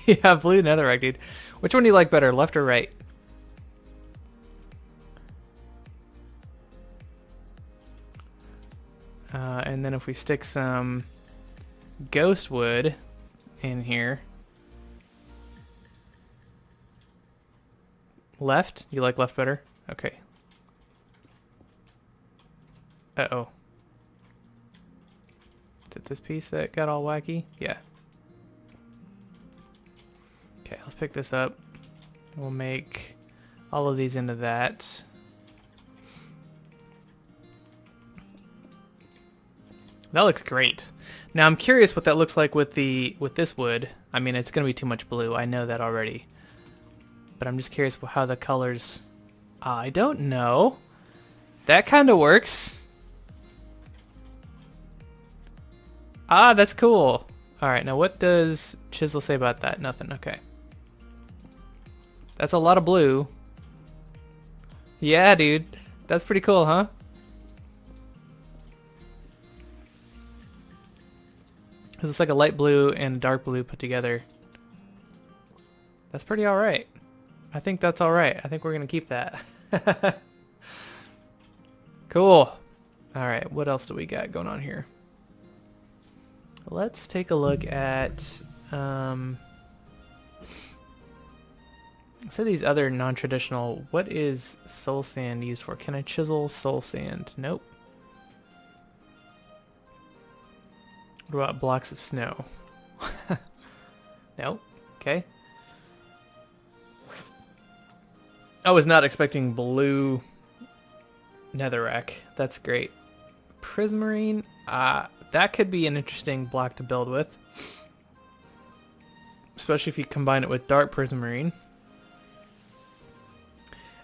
[SPEAKER 1] Yeah, blue netherrack, dude. Which one do you like better, left or right? And then if we stick some ghost wood in here. Left? You like left better? Okay. Uh-oh. Is it this piece that got all wacky? Yeah. Okay, let's pick this up. We'll make all of these into that. That looks great. Now I'm curious what that looks like with this wood. I mean, it's gonna be too much blue. I know that already. But I'm just curious how the colors... I don't know. That kind of works. Ah, that's cool. Alright, now what does Chisel say about that? Nothing, okay. That's a lot of blue. Yeah, dude. That's pretty cool, huh? It's like a light blue and dark blue put together. That's pretty alright. I think that's alright. I think we're gonna keep that. Cool. Alright, what else do we got going on here? Let's take a look at some of these other non-traditional. What is soul sand used for? Can I chisel soul sand? Nope. What about blocks of snow? Nope. Okay. I was not expecting blue netherrack. That's great. Prismarine. That could be an interesting block to build with. Especially if you combine it with dark prismarine.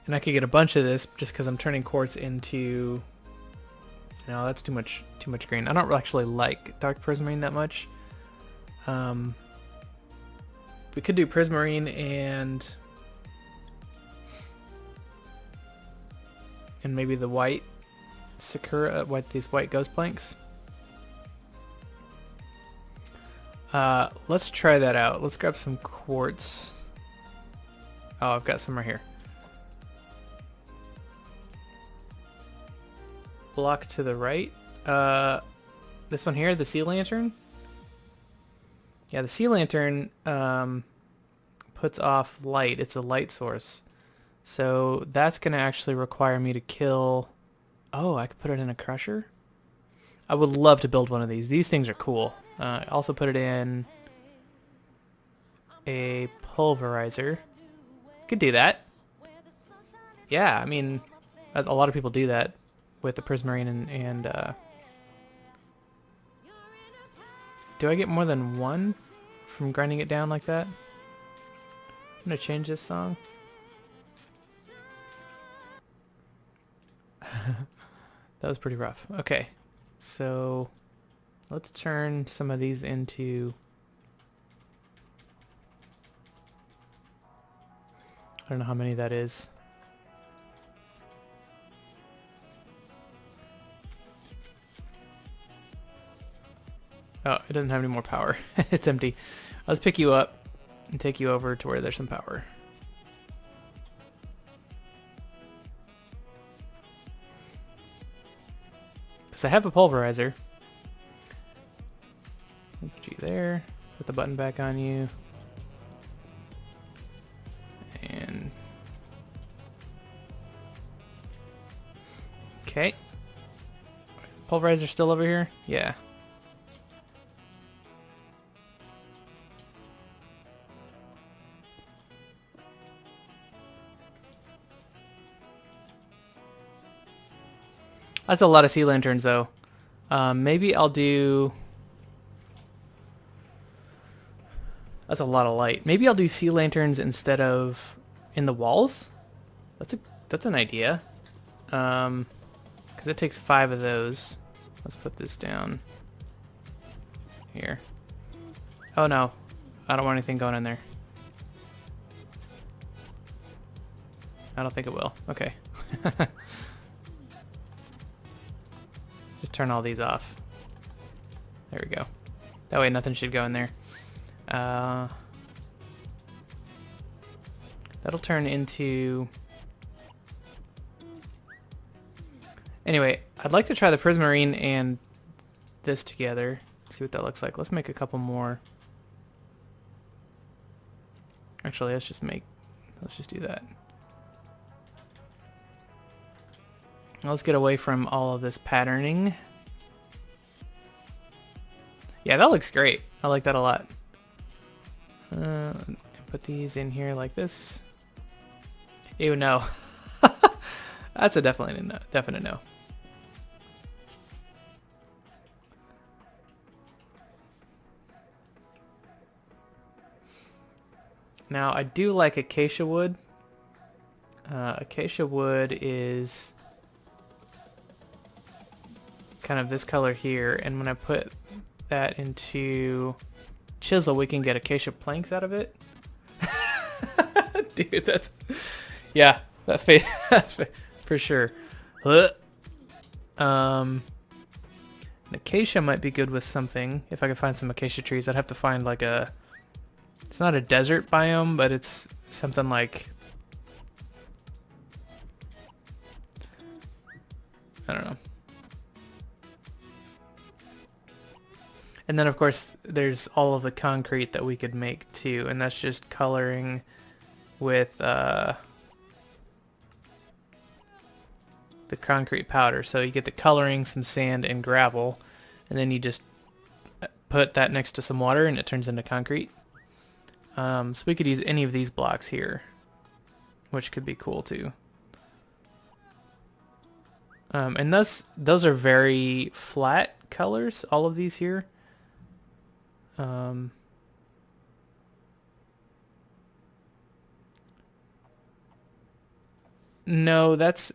[SPEAKER 1] And I could get a bunch of this just because I'm turning quartz into... No, that's too much green. I don't actually like dark prismarine that much. We could do prismarine and maybe the white sakura, these white ghost planks. Let's try that out. Let's grab some quartz. Oh, I've got some right here. Block to the right. This one here, the sea lantern. Yeah, the sea lantern puts off light. It's a light source. So that's going to actually require me to kill... Oh, I could put it in a crusher? I would love to build one of these. These things are cool. Also put it in a pulverizer. Could do that. Yeah, I mean, a lot of people do that with the prismarine and do I get more than one from grinding it down like that? I'm gonna change this song. That was pretty rough. Okay, so let's turn some of these into... I don't know how many that is. Oh, it doesn't have any more power. It's empty. Let's pick you up and take you over to where there's some power. Because I have a pulverizer. Put you there. Put the button back on you. And... Okay. Pulverizer still over here? Yeah. That's a lot of sea lanterns, though. Maybe I'll do... That's a lot of light. Maybe I'll do sea lanterns instead of in the walls. That's an idea. Because it takes 5 of those. Let's put this down here. Oh no, I don't want anything going in there. I don't think it will. Okay. Just turn all these off. There we go. That way nothing should go in there. That'll turn into... Anyway, I'd like to try the prismarine and this together. See what that looks like. Let's make a couple more. Actually, let's just do that. Let's get away from all of this patterning. Yeah, that looks great. I like that a lot. Put these in here like this. Ew, no. That's a definite no. Now I do like acacia wood. Acacia wood is kind of this color here, and when I put that into chisel, we can get acacia planks out of it. Dude, that's... Yeah, that face... for sure. Acacia might be good with something. If I could find some acacia trees, I'd have to find like a... It's not a desert biome, but it's something like... I don't know. And then of course there's all of the concrete that we could make too, and that's just coloring with the concrete powder. So you get the coloring, some sand, and gravel, and then you just put that next to some water and it turns into concrete. So we could use any of these blocks here, which could be cool too. And those are very flat colors, all of these here. No, that's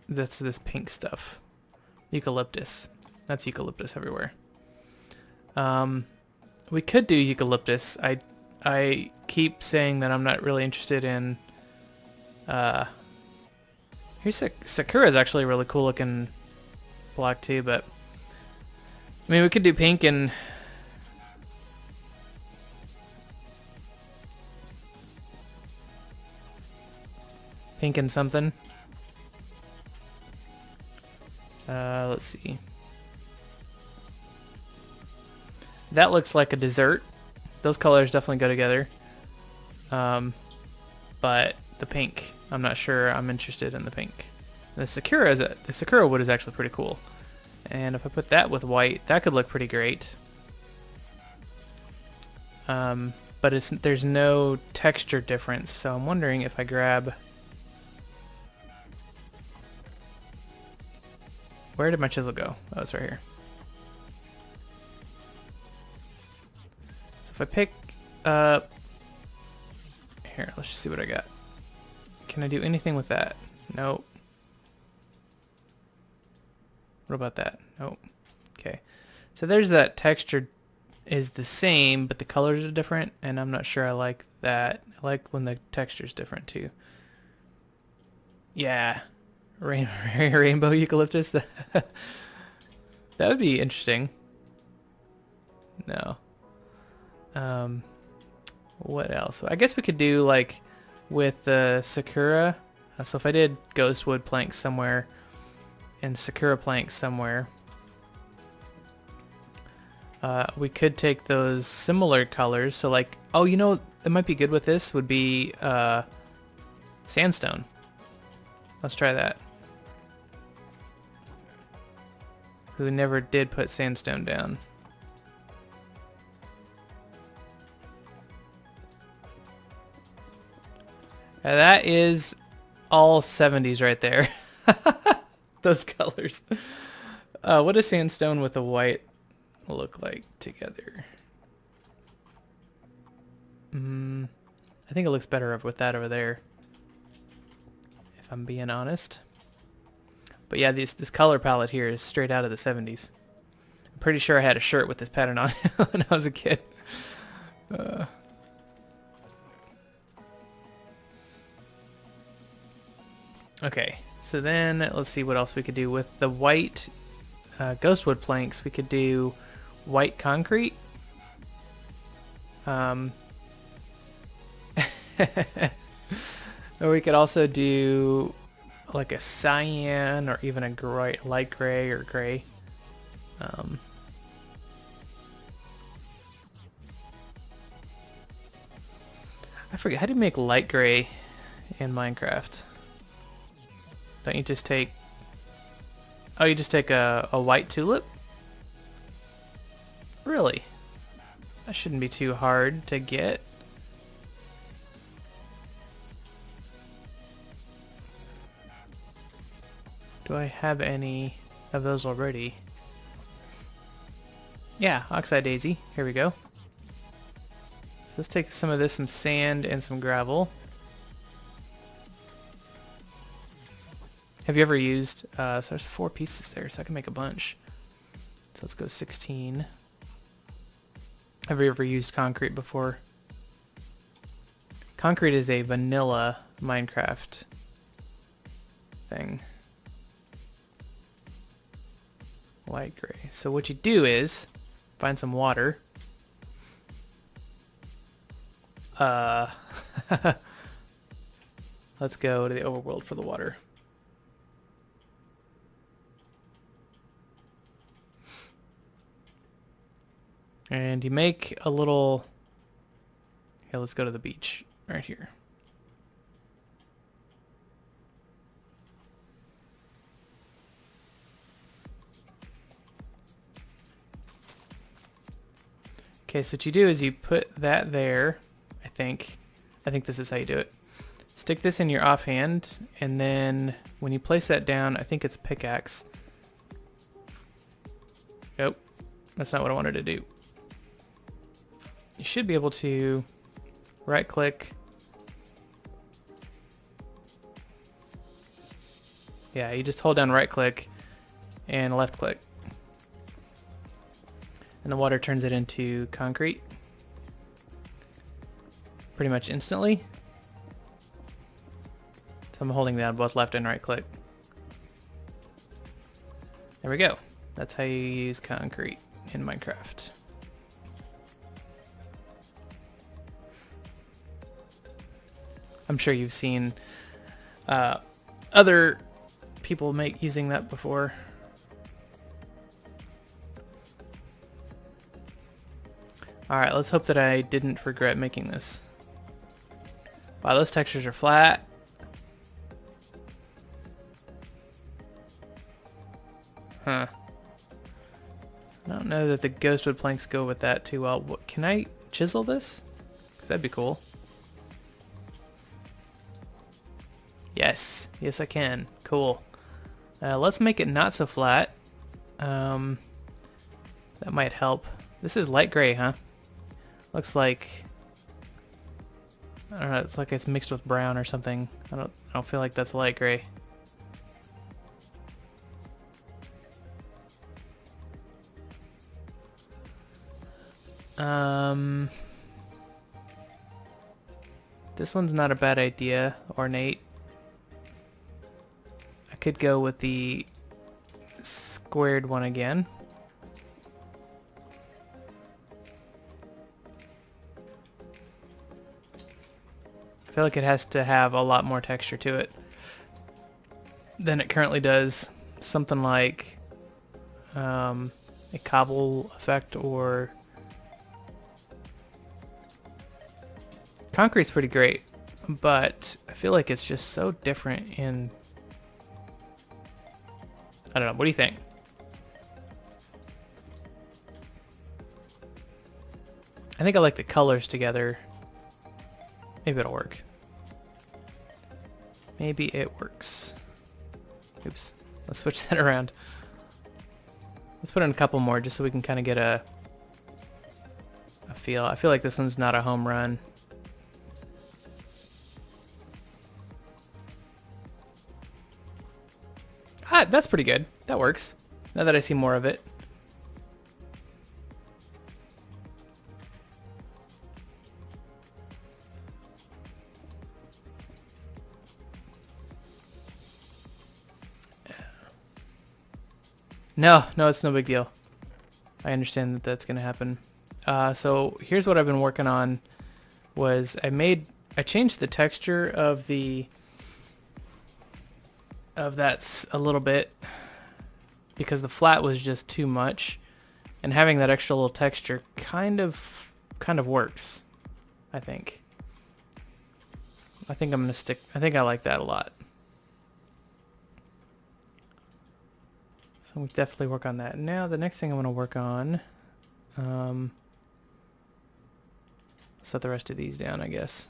[SPEAKER 1] this pink stuff. Eucalyptus. That's eucalyptus everywhere. We could do eucalyptus. I keep saying that I'm not really interested in... Here's Sakura is actually a really cool looking block too, but... I mean, we could do pink and... Pink and something. Let's see. That looks like a dessert. Those colors definitely go together. But the pink, I'm not sure I'm interested in the pink. The Sakura wood is actually pretty cool. And if I put that with white, that could look pretty great. But there's no texture difference, so I'm wondering if I grab... Where did my chisel go? Oh, it's right here. So if I pick up... Here, let's just see what I got. Can I do anything with that? Nope. What about that? Nope. Okay. So there's that texture is the same, but the colors are different, and I'm not sure I like that. I like when the texture's different too. Yeah. Rainbow eucalyptus? That would be interesting. No. What else? I guess we could do like with the Sakura. So if I did ghostwood planks somewhere and Sakura planks somewhere, we could take those similar colors. So like, oh, you know, that might be good with this would be sandstone. Let's try that. We never did put sandstone down. And that is all 70s right there. Those colors. What does sandstone with the white look like together? I think it looks better with that over there, if I'm being honest. But yeah, this color palette here is straight out of the 70s. I'm pretty sure I had a shirt with this pattern on it when I was a kid. Okay, so then let's see what else we could do with the white ghostwood planks. We could do white concrete. Or we could also do like a cyan or even a gray, light gray or gray. I forget, how do you make light gray in Minecraft? Don't you just take... Oh, you just take a white tulip? Really? That shouldn't be too hard to get. Do I have any of those already? Yeah, oxide daisy. Here we go. So let's take some of this, some sand and some gravel. Have you ever used, so there's 4 pieces there, so I can make a bunch. So let's go 16. Have you ever used concrete before? Concrete is a vanilla Minecraft thing. Light gray. So what you do is find some water. Let's go to the overworld for the water. And you make a little... Here, let's go to the beach right here. Okay, so what you do is you put that there, I think. I think this is how you do it. Stick this in your offhand, and then when you place that down, I think it's a pickaxe. Nope, that's not what I wanted to do. You should be able to right click. Yeah, you just hold down right click and left click. And the water turns it into concrete pretty much instantly. So I'm holding down both left and right click. There we go. That's how you use concrete in Minecraft. I'm sure you've seen other people using that before. Alright, let's hope that I didn't regret making this. Wow, those textures are flat. Huh. I don't know that the ghostwood planks go with that too well. What, can I chisel this? Because that'd be cool. Yes. Yes, I can. Cool. Let's make it not so flat. That might help. This is light gray, huh? Looks like... I don't know, it's like it's mixed with brown or something. I don't feel like that's light gray. This one's not a bad idea, ornate. I could go with the squared one again. I feel like it has to have a lot more texture to it than it currently does. Something like a cobble effect, or concrete's pretty great, but I feel like it's just so different in... I don't know, what do you think? I think I like the colors together. Maybe it'll work. Maybe it works. Oops. Let's switch that around. Let's put in a couple more just so we can kind of get a feel. I feel like this one's not a home run. Ah, that's pretty good. That works. Now that I see more of it. No, it's no big deal. I understand that that's going to happen. So here's what I've been working on. I changed the texture of that a little bit because the flat was just too much, and having that extra little texture kind of works. I think I'm gonna stick. I think I like that a lot. So we definitely work on that. Now the next thing I want to work on, set the rest of these down, I guess.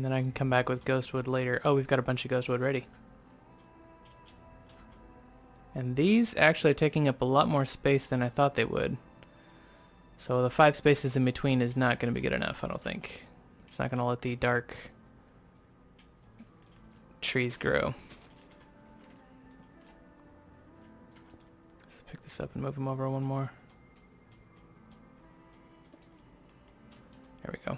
[SPEAKER 1] And then I can come back with ghost wood later. Oh, we've got a bunch of ghost wood ready. And these actually are taking up a lot more space than I thought they would. So the 5 spaces in between is not going to be good enough, I don't think. It's not going to let the dark trees grow. Let's pick this up and move them over one more. There we go.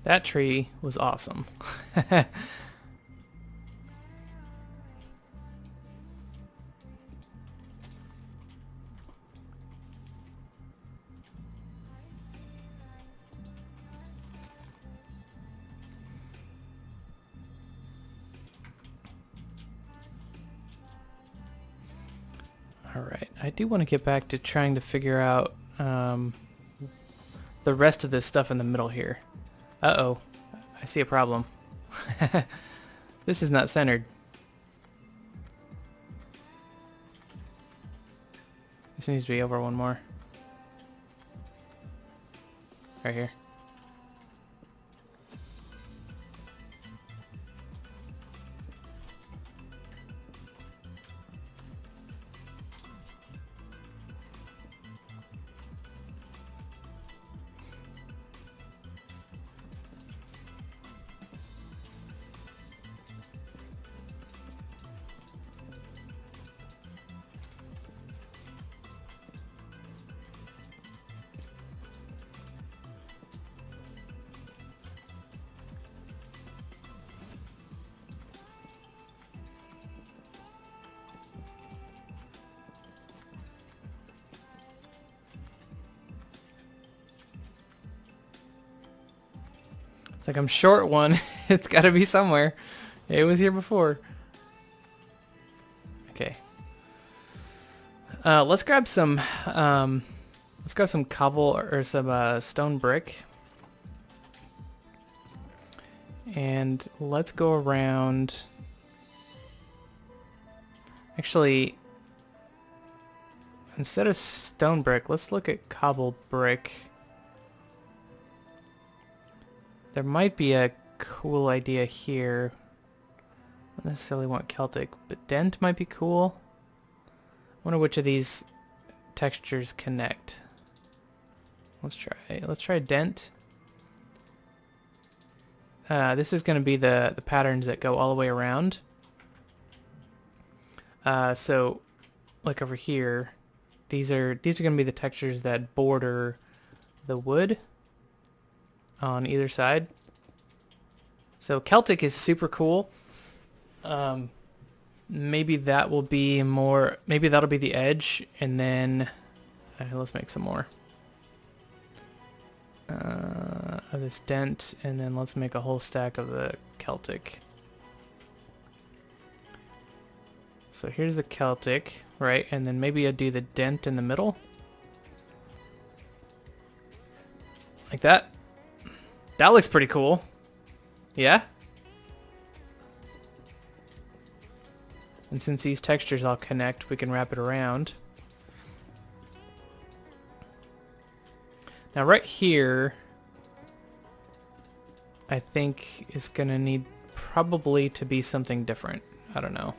[SPEAKER 1] That tree was awesome. Alright, I do want to get back to trying to figure out the rest of this stuff in the middle here. Uh-oh, I see a problem. This is not centered. This needs to be over one more. Right here. It's like I'm short one. It's got to be somewhere. It was here before. Okay. Let's grab some. Let's grab some cobble or some stone brick, and let's go around. Actually, instead of stone brick, let's look at cobble brick. There might be a cool idea here. I don't necessarily want Celtic, but dent might be cool. I wonder which of these textures connect. Let's try dent. This is going to be the patterns that go all the way around. So like over here, these are going to be the textures that border the wood on either side. So Celtic is super cool. Maybe that will be more, maybe that'll be the edge, and then let's make some more of this dent, and then let's make a whole stack of the Celtic. So here's the Celtic, right? And then maybe I'd do the dent in the middle. Like that. That looks pretty cool. Yeah? And since these textures all connect, we can wrap it around. Now right here, I think is gonna need probably to be something different. I don't know.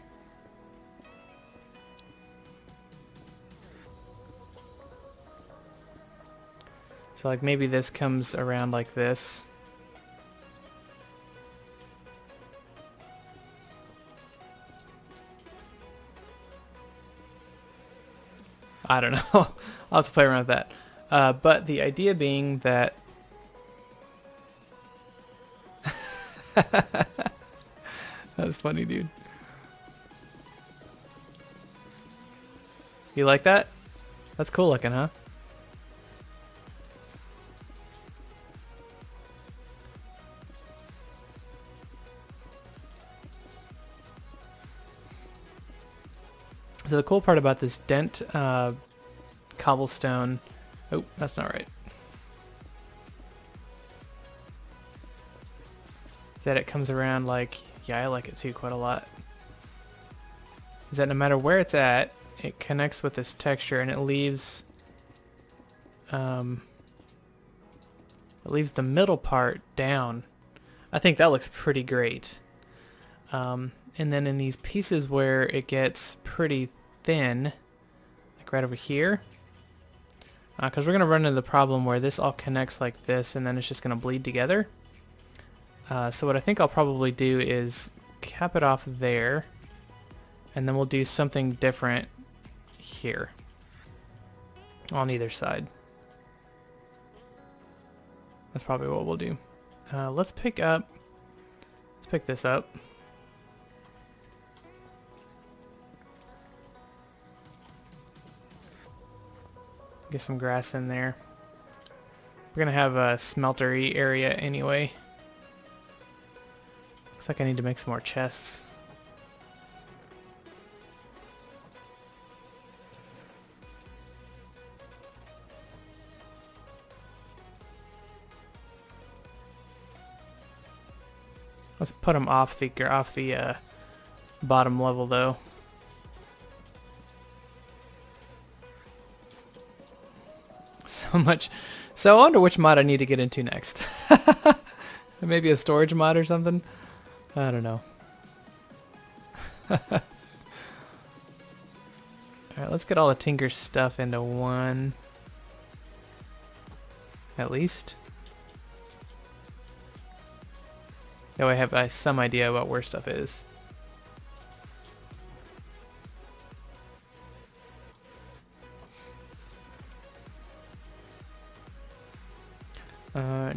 [SPEAKER 1] So like maybe this comes around like this. I don't know. I'll have to play around with that. But the idea being that that's funny, dude. You like that? That's cool looking, huh? So the cool part about this dent cobblestone... Oh, that's not right. That it comes around like... Yeah, I like it too quite a lot. Is that no matter where it's at, it connects with this texture and it leaves... it leaves the middle part down. I think that looks pretty great. And then in these pieces where it gets pretty thin, like right over here, because we're going to run into the problem where this all connects like this and then it's just going to bleed together. So what I think I'll probably do is cap it off there, and then we'll do something different here on either side. That's probably what we'll do. Let's pick this up. Get some grass in there. We're gonna have a smeltery area anyway. Looks like I need to make some more chests. Let's put them off the bottom level though. So much. So I wonder which mod I need to get into next. Maybe a storage mod or something? I don't know. Alright, let's get all the Tinker stuff into one. At least. That way I have some idea about where stuff is.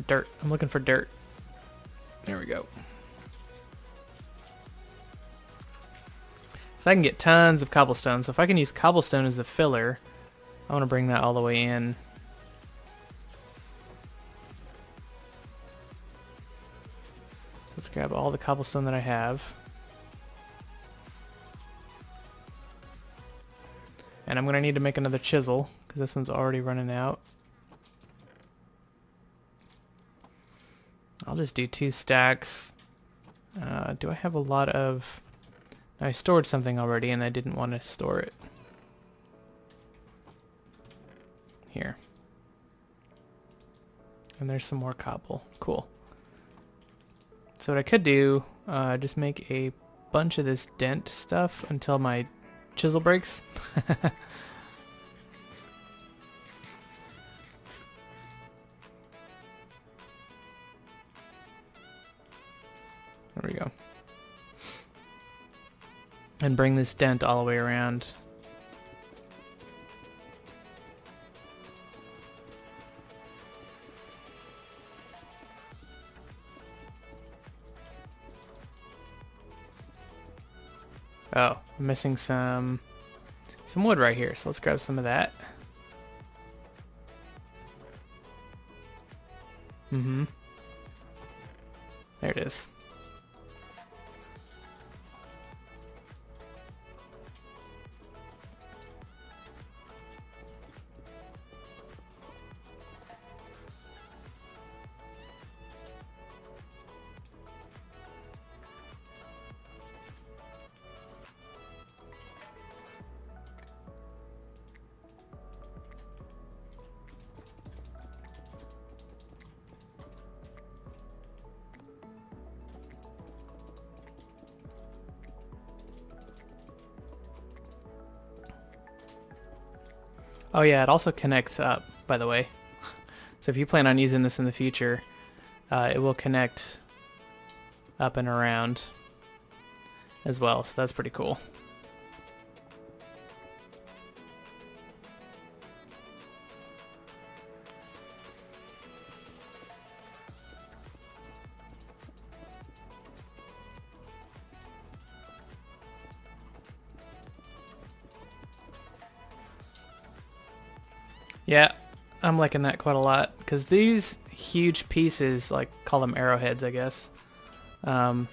[SPEAKER 1] Dirt. I'm looking for dirt. There we go. So I can get tons of cobblestone. So if I can use cobblestone as the filler, I want to bring that all the way in. So let's grab all the cobblestone that I have. And I'm going to need to make another chisel, because this one's already running out. I'll just do 2 stacks. Do I have a lot of... I stored something already and I didn't want to store it. Here. And there's some more cobble. Cool. So what I could do, just make a bunch of this dent stuff until my chisel breaks. There we go. And bring this dent all the way around. Oh, I'm missing some wood right here, so let's grab some of that. There it is. Oh yeah, it also connects up, by the way. So if you plan on using this in the future, it will connect up and around as well, so that's pretty cool. Yeah, I'm liking that quite a lot because these huge pieces, like call them arrowheads, I guess, um,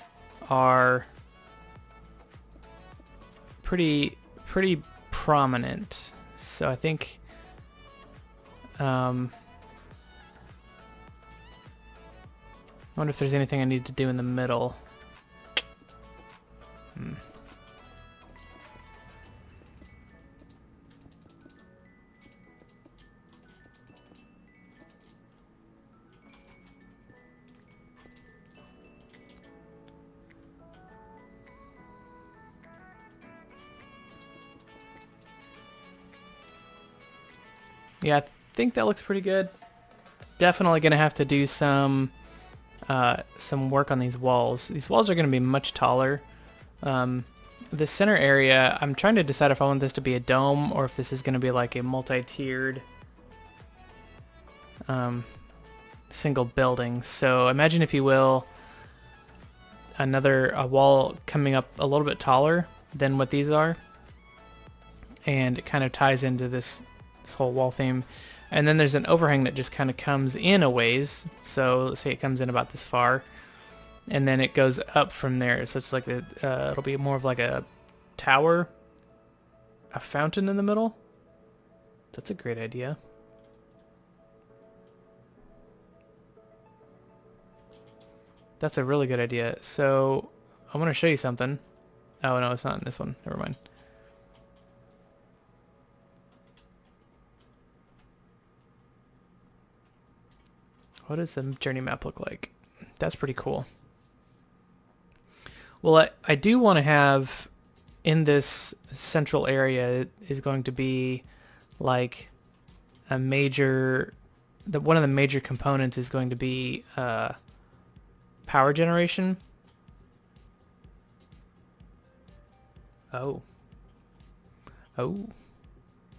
[SPEAKER 1] are pretty prominent. So I think I wonder if there's anything I need to do in the middle. Hmm. Yeah, I think that looks pretty good. Definitely gonna have to do some work on these walls. These walls are gonna be much taller. Um, the center area, I'm trying to decide if I want this to be a dome or if this is gonna be like a multi-tiered single building. So imagine, if you will, a wall coming up a little bit taller than what these are, and it kind of ties into this whole wall theme. And then there's an overhang that just kind of comes in a ways. So let's say it comes in about this far, and then it goes up from there. So it's like it'll be more of like a tower, a fountain in the middle. That's a great idea. That's a really good idea. So I want to show you something. Oh no, it's not in this one. Never mind. What does the journey map look like? That's pretty cool. Well, I do want to have in this central area is going to be like a major, one of the major components is going to be power generation. Oh. Oh.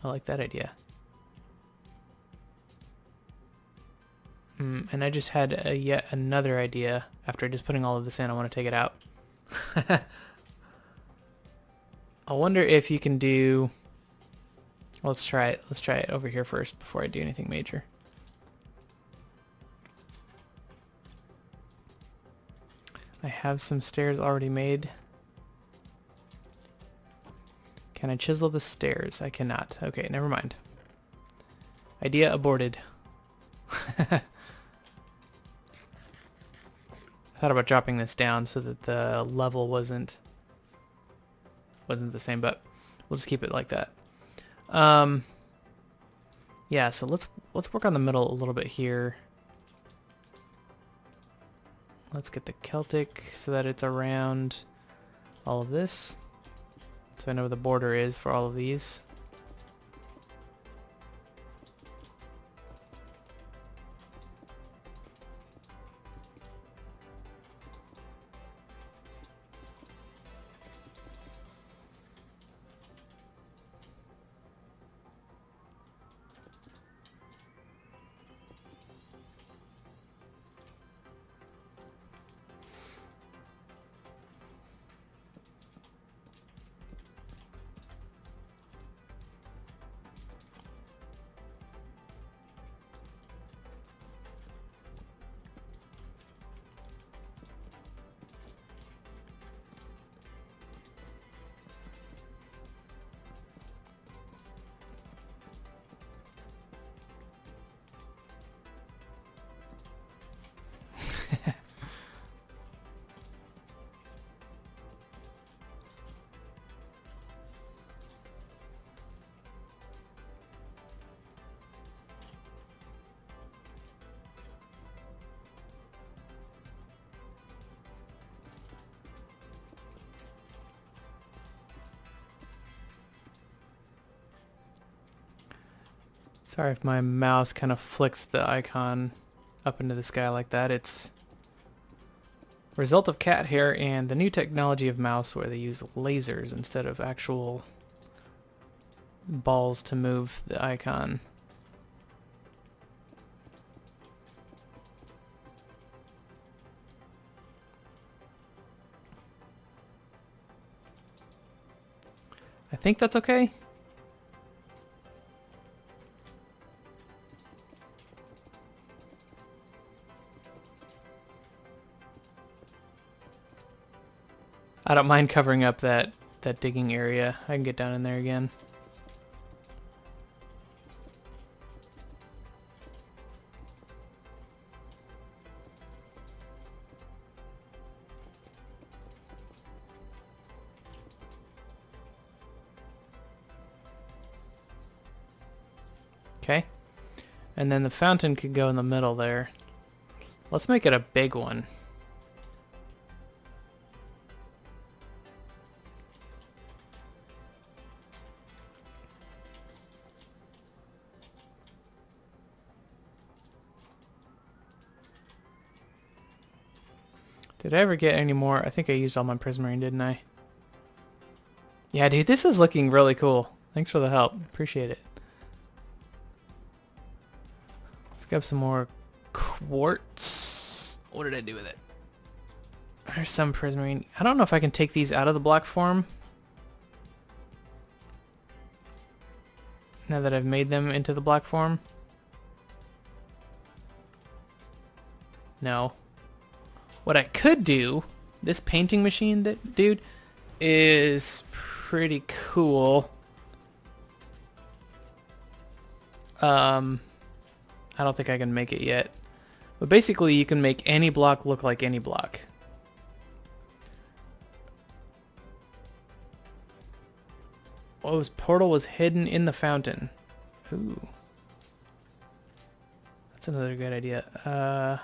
[SPEAKER 1] I like that idea. And I just had yet another idea. After just putting all of this in, I want to take it out. I wonder if you can do... Let's try it. Let's try it over here first before I do anything major. I have some stairs already made. Can I chisel the stairs? I cannot. Okay, never mind. Idea aborted. I thought about dropping this down so that the level wasn't the same, but we'll just keep it like that. Yeah, so let's work on the middle a little bit here. Let's get the Celtic so that it's around all of this. So I know where the border is for all of these. Sorry if my mouse kind of flicks the icon up into the sky like that. It's a result of cat hair and the new technology of mouse where they use lasers instead of actual balls to move the icon. I think that's okay. I don't mind covering up that digging area. I can get down in there again. Okay. And then the fountain could go in the middle there. Let's make it a big one. Did I ever get any more? I think I used all my prismarine, didn't I? Yeah, dude, this is looking really cool. Thanks for the help. Appreciate it. Let's grab some more quartz. What did I do with it? There's some prismarine. I don't know if I can take these out of the block form. Now that I've made them into the block form. No. What I could do, this painting machine, dude, is pretty cool. I don't think I can make it yet. But basically, you can make any block look like any block. Oh, his portal was hidden in the fountain. Ooh. That's another good idea.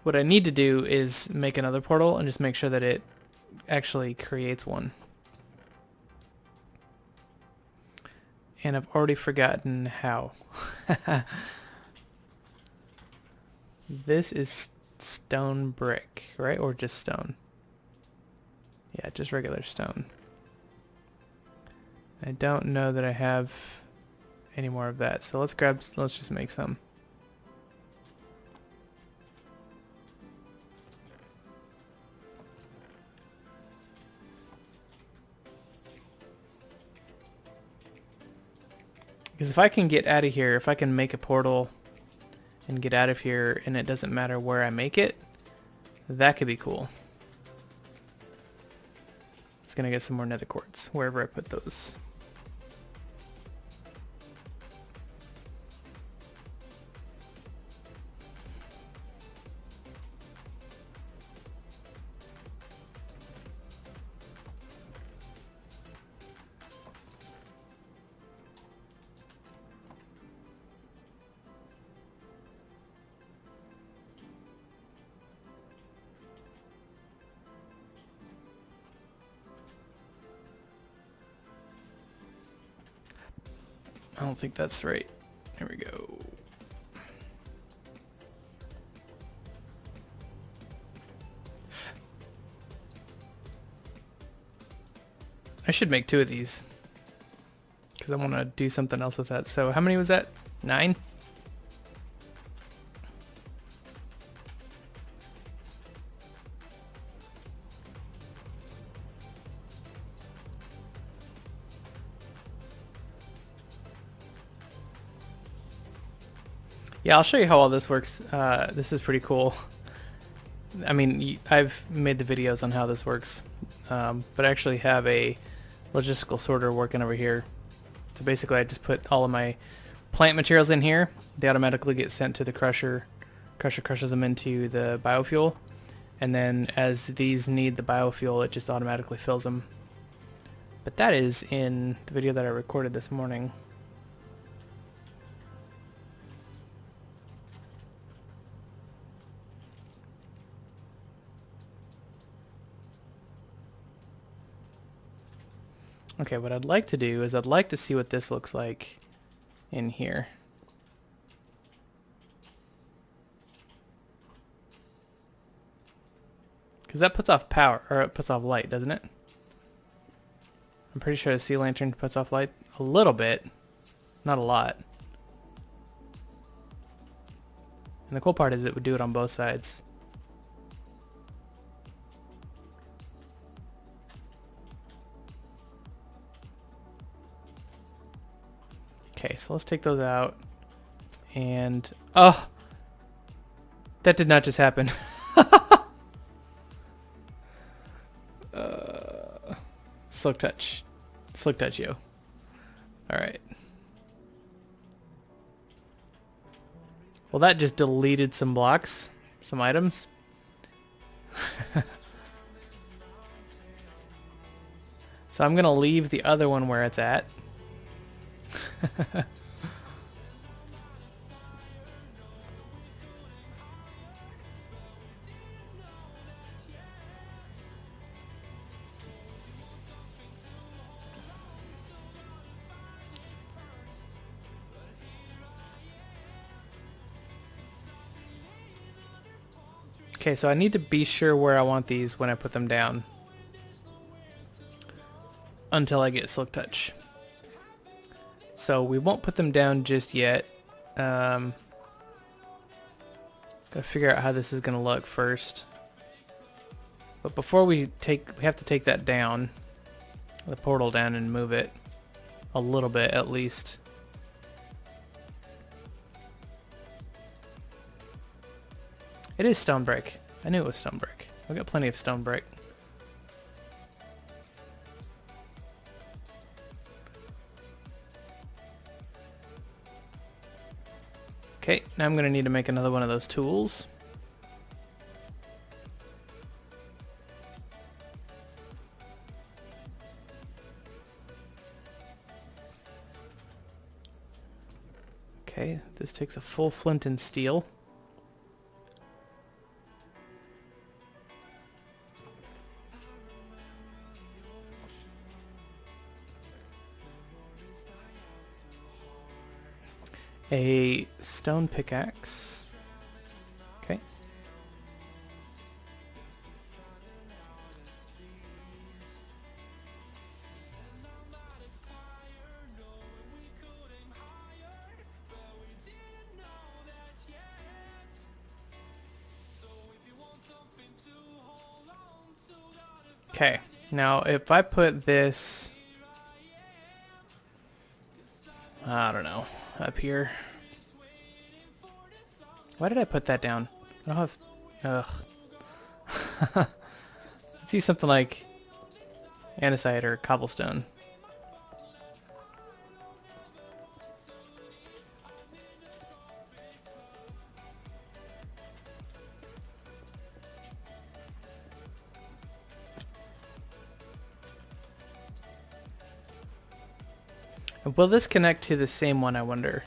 [SPEAKER 1] What I need to do is make another portal and just make sure that it actually creates one. And I've already forgotten how. This is stone brick, right? Or just stone? Yeah, just regular stone. I don't know that I have any more of that, so let's just make some. Because if I can get out of here, if I can make a portal and get out of here and it doesn't matter where I make it, that could be cool. It's gonna get some more nether quartz wherever I put those. I don't think that's right. There we go. I should make 2 of these because I want to do something else with that. So how many was that? 9? Yeah, I'll show you how all this works. This is pretty cool. I mean, I've made the videos on how this works, but I actually have a logistical sorter working over here. So basically I just put all of my plant materials in here. They automatically get sent to the crusher. Crusher crushes them into the biofuel. And then as these need the biofuel, it just automatically fills them. But that is in the video that I recorded this morning. Okay, what I'd like to do is I'd like to see what this looks like in here. Because that puts off power, or it puts off light, doesn't it? I'm pretty sure the sea lantern puts off light a little bit, not a lot. And the cool part is it would do it on both sides. Okay, so let's take those out. And, oh! That did not just happen. Slick touch. Slick touch you. Alright. Well, that just deleted some blocks. Some items. So I'm gonna leave the other one where it's at. Okay, so I need to be sure where I want these when I put them down. Until I get Slick Touch. So we won't put them down just yet. Gotta figure out how this is gonna look first. But before we have to take that down, the portal down, and move it a little bit at least. It is stone brick. I knew it was stone brick. I've got plenty of stone brick. Okay, now I'm going to need to make another one of those tools. Okay, this takes a full flint and steel. A stone pickaxe. Okay. Okay. Now if I put this, I don't know, up here. Why did I put that down? I don't have... Ugh. Let's see something like andesite or cobblestone. Will this connect to the same one, I wonder?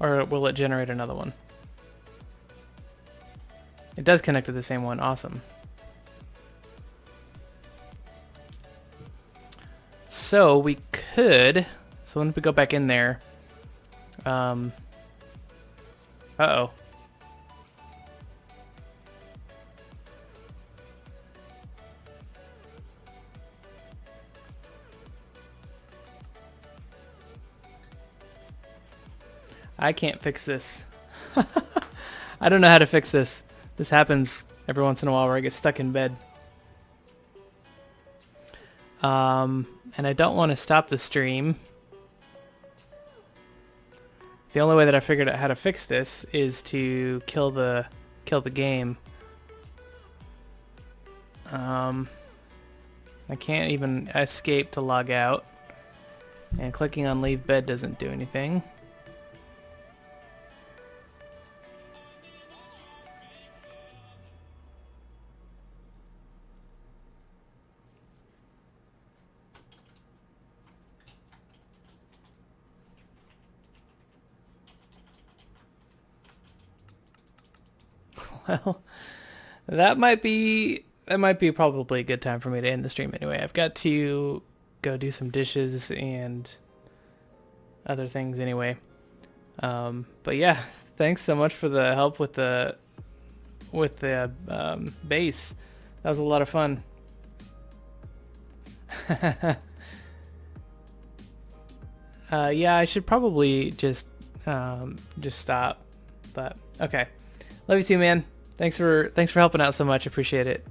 [SPEAKER 1] Or will it generate another one? It does connect to the same one. Awesome. So we could... So when we go back in there... Uh-oh. I can't fix this. I don't know how to fix this. This happens every once in a while where I get stuck in bed. And I don't want to stop the stream. The only way that I figured out how to fix this is to kill the game. I can't even escape to log out. And clicking on leave bed doesn't do anything. Well, that might be probably a good time for me to end the stream anyway. I've got to go do some dishes and other things anyway. But yeah, thanks so much for the help with the base. That was a lot of fun. Yeah, I should probably just stop. But okay. Love you too, man. Thanks for helping out so much. Appreciate it.